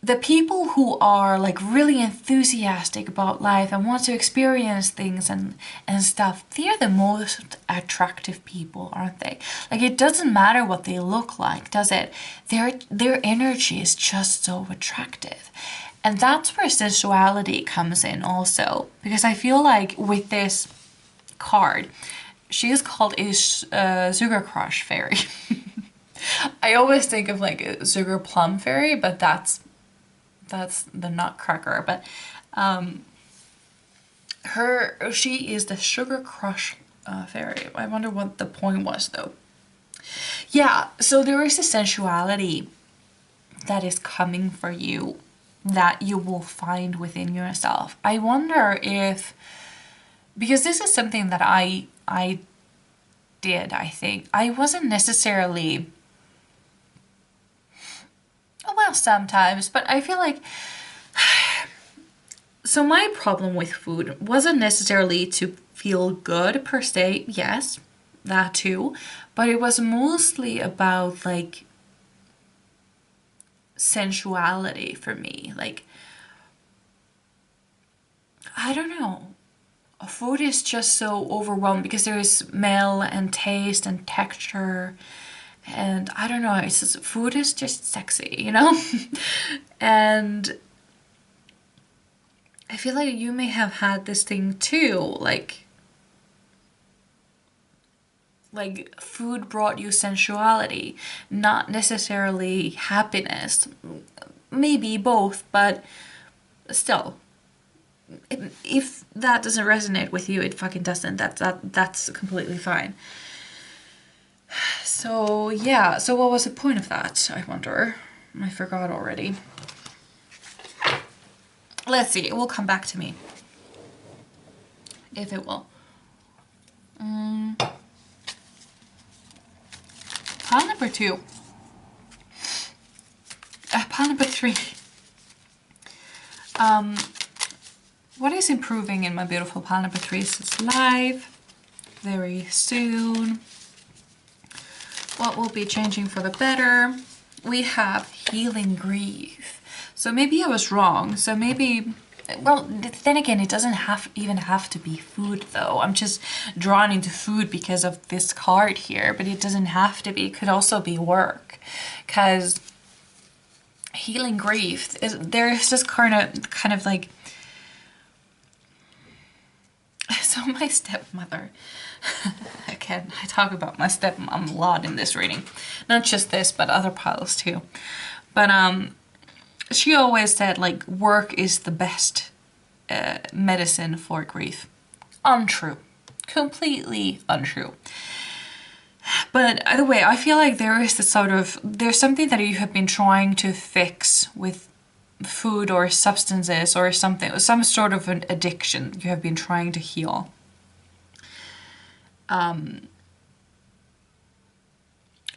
the people who are like really enthusiastic about life and want to experience things and stuff, they're the most attractive people, aren't they? Like, it doesn't matter what they look like, does it? Their energy is just so attractive. And that's where sensuality comes in also. Because I feel like with this card, she is called a sugar crush fairy. I always think of like a sugar plum fairy, but that's the nutcracker. But she is the sugar crush fairy. I wonder what the point was though. Yeah, so there is a sensuality that is coming for you that you will find within yourself. I wonder if, because this is something that I did, I think. I wasn't necessarily, well, sometimes, but I feel like, so my problem with food wasn't necessarily to feel good per se, yes, that too, but it was mostly about like sensuality for me. Like, I don't know. Food is just so overwhelming because there is smell and taste and texture, and I don't know, it's just, food is just sexy, you know? And I feel like you may have had this thing too, like food brought you sensuality, not necessarily happiness. Maybe both, but still. If that doesn't resonate with you, it fucking doesn't. That's completely fine. So yeah, so what was the point of that, I wonder? I forgot already. Let's see, it will come back to me. If it will. Pile number 2. Pile number 3. What is improving in my beautiful pile number 3 is it's live very soon. What will be changing for the better? We have healing grief. So maybe I was wrong. So maybe, well, then again, it doesn't even have to be food though. I'm just drawn into food because of this card here, but it doesn't have to be. It could also be work, because healing grief there's this kind of like, so my stepmother, again, I talk about my stepmom a lot in this reading, not just this, but other piles too. But she always said like work is the best medicine for grief. Untrue, completely untrue. But either way, I feel like there is this sort of, there's something that you have been trying to fix with food or substances or something, some sort of an addiction you have been trying to heal.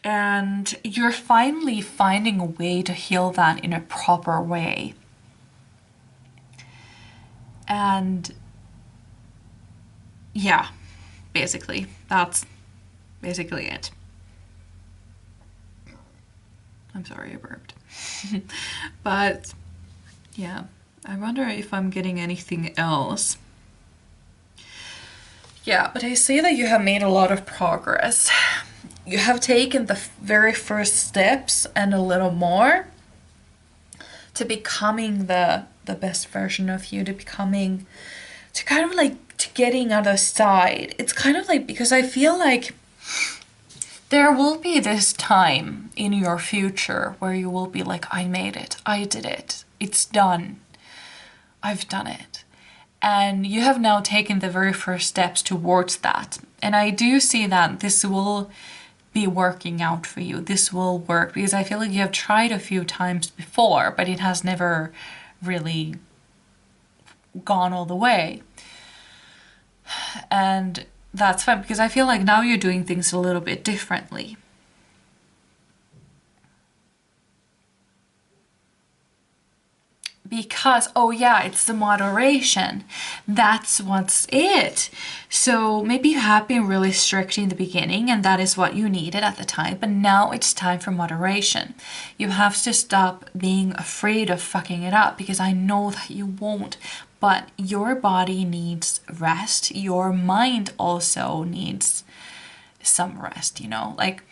And you're finally finding a way to heal that in a proper way. And yeah, basically, that's basically it. I'm sorry I burped. But yeah, I wonder if I'm getting anything else. Yeah, but I see that you have made a lot of progress. You have taken the very first steps and a little more to becoming the best version of you, to becoming, to kind of like, to getting other side. It's kind of like, because I feel like there will be this time in your future where you will be like, I made it, I did it, it's done, I've done it. And you have now taken the very first steps towards that. And I do see that this will be working out for you. This will work because I feel like you have tried a few times before, but it has never really gone all the way. And that's fine because I feel like now you're doing things a little bit differently. Because, oh yeah, it's the moderation. That's what's it. So maybe you have been really strict in the beginning and that is what you needed at the time, but now it's time for moderation. You have to stop being afraid of fucking it up because I know that you won't, but your body needs rest. Your mind also needs some rest, you know, like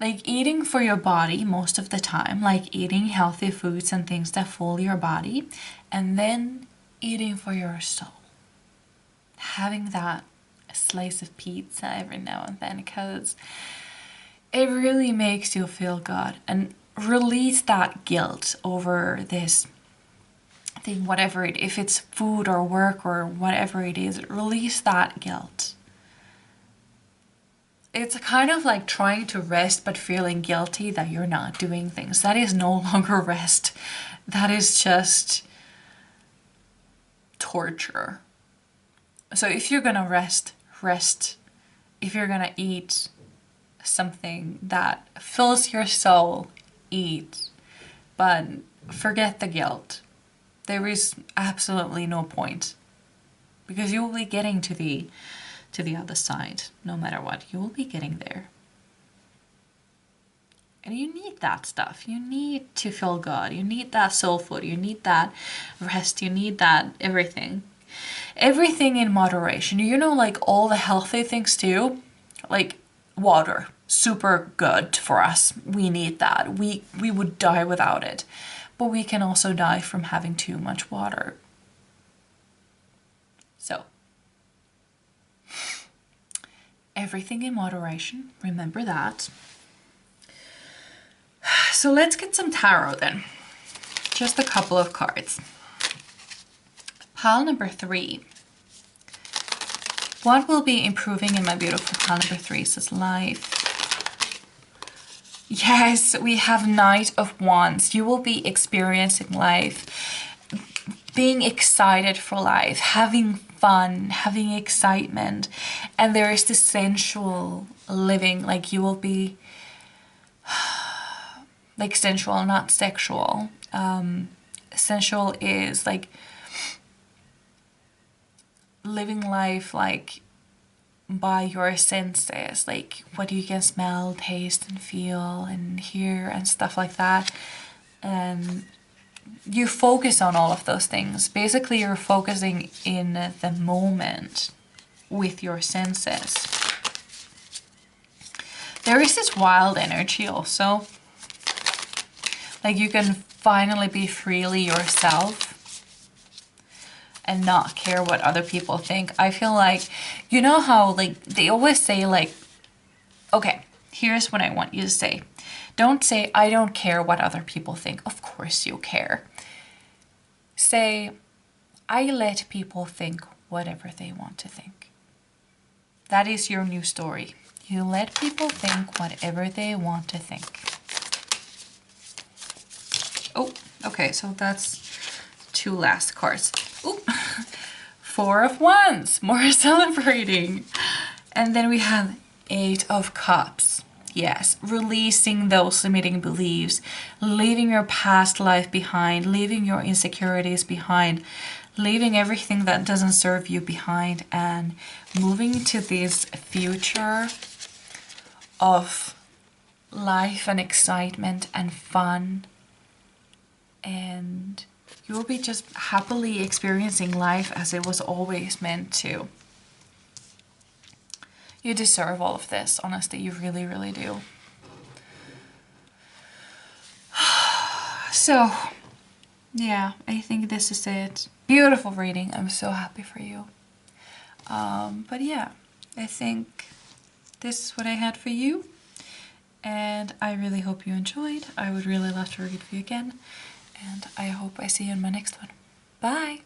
like eating for your body most of the time, like eating healthy foods and things that fuel your body, and then eating for your soul. Having that slice of pizza every now and then because it really makes you feel good, and release that guilt over this thing, whatever it, if it's food or work or whatever it is, release that guilt. It's kind of like trying to rest but feeling guilty that you're not doing things. That is no longer rest. That is just torture. So if you're gonna rest, rest. If you're gonna eat something that fills your soul, eat. But forget the guilt. There is absolutely no point. Because you will be getting to the other side, no matter what. You will be getting there. And you need that stuff. You need to feel good. You need that soul food. You need that rest. You need that everything. Everything in moderation. You know, like all the healthy things too. Like water. Super good for us. We need that. We would die without it. But we can also die from having too much water. So everything in moderation, remember that. So let's get some tarot then. Just a couple of cards. Pile number 3. What will be improving in my beautiful pile number 3's life? Yes, we have Knight of Wands. You will be experiencing life, being excited for life, having fun, having excitement, and there is this sensual living. Like you will be like sensual, not sexual. Sensual is like living life like by your senses, like what you can smell, taste and feel and hear and stuff like that. And you focus on all of those things. Basically, you're focusing in the moment with your senses. There is this wild energy also. Like you can finally be freely yourself and not care what other people think. I feel like, you know how like they always say like, okay, here's what I want you to say. Don't say, I don't care what other people think. Of course you care. Say, I let people think whatever they want to think. That is your new story. You let people think whatever they want to think. Oh, okay, so that's 2 last cards. Ooh, 4 of Wands, more celebrating. And then we have 8 of Cups. Yes, releasing those limiting beliefs, leaving your past life behind, leaving your insecurities behind, leaving everything that doesn't serve you behind, and moving to this future of life and excitement and fun and You will be just happily experiencing life as it was always meant to. You deserve all of this, honestly, you really, really do. So, yeah, I think this is it. Beautiful reading. I'm so happy for you. But yeah, I think this is what I had for you. And I really hope you enjoyed. I would really love to read for you again. And I hope I see you in my next one. Bye!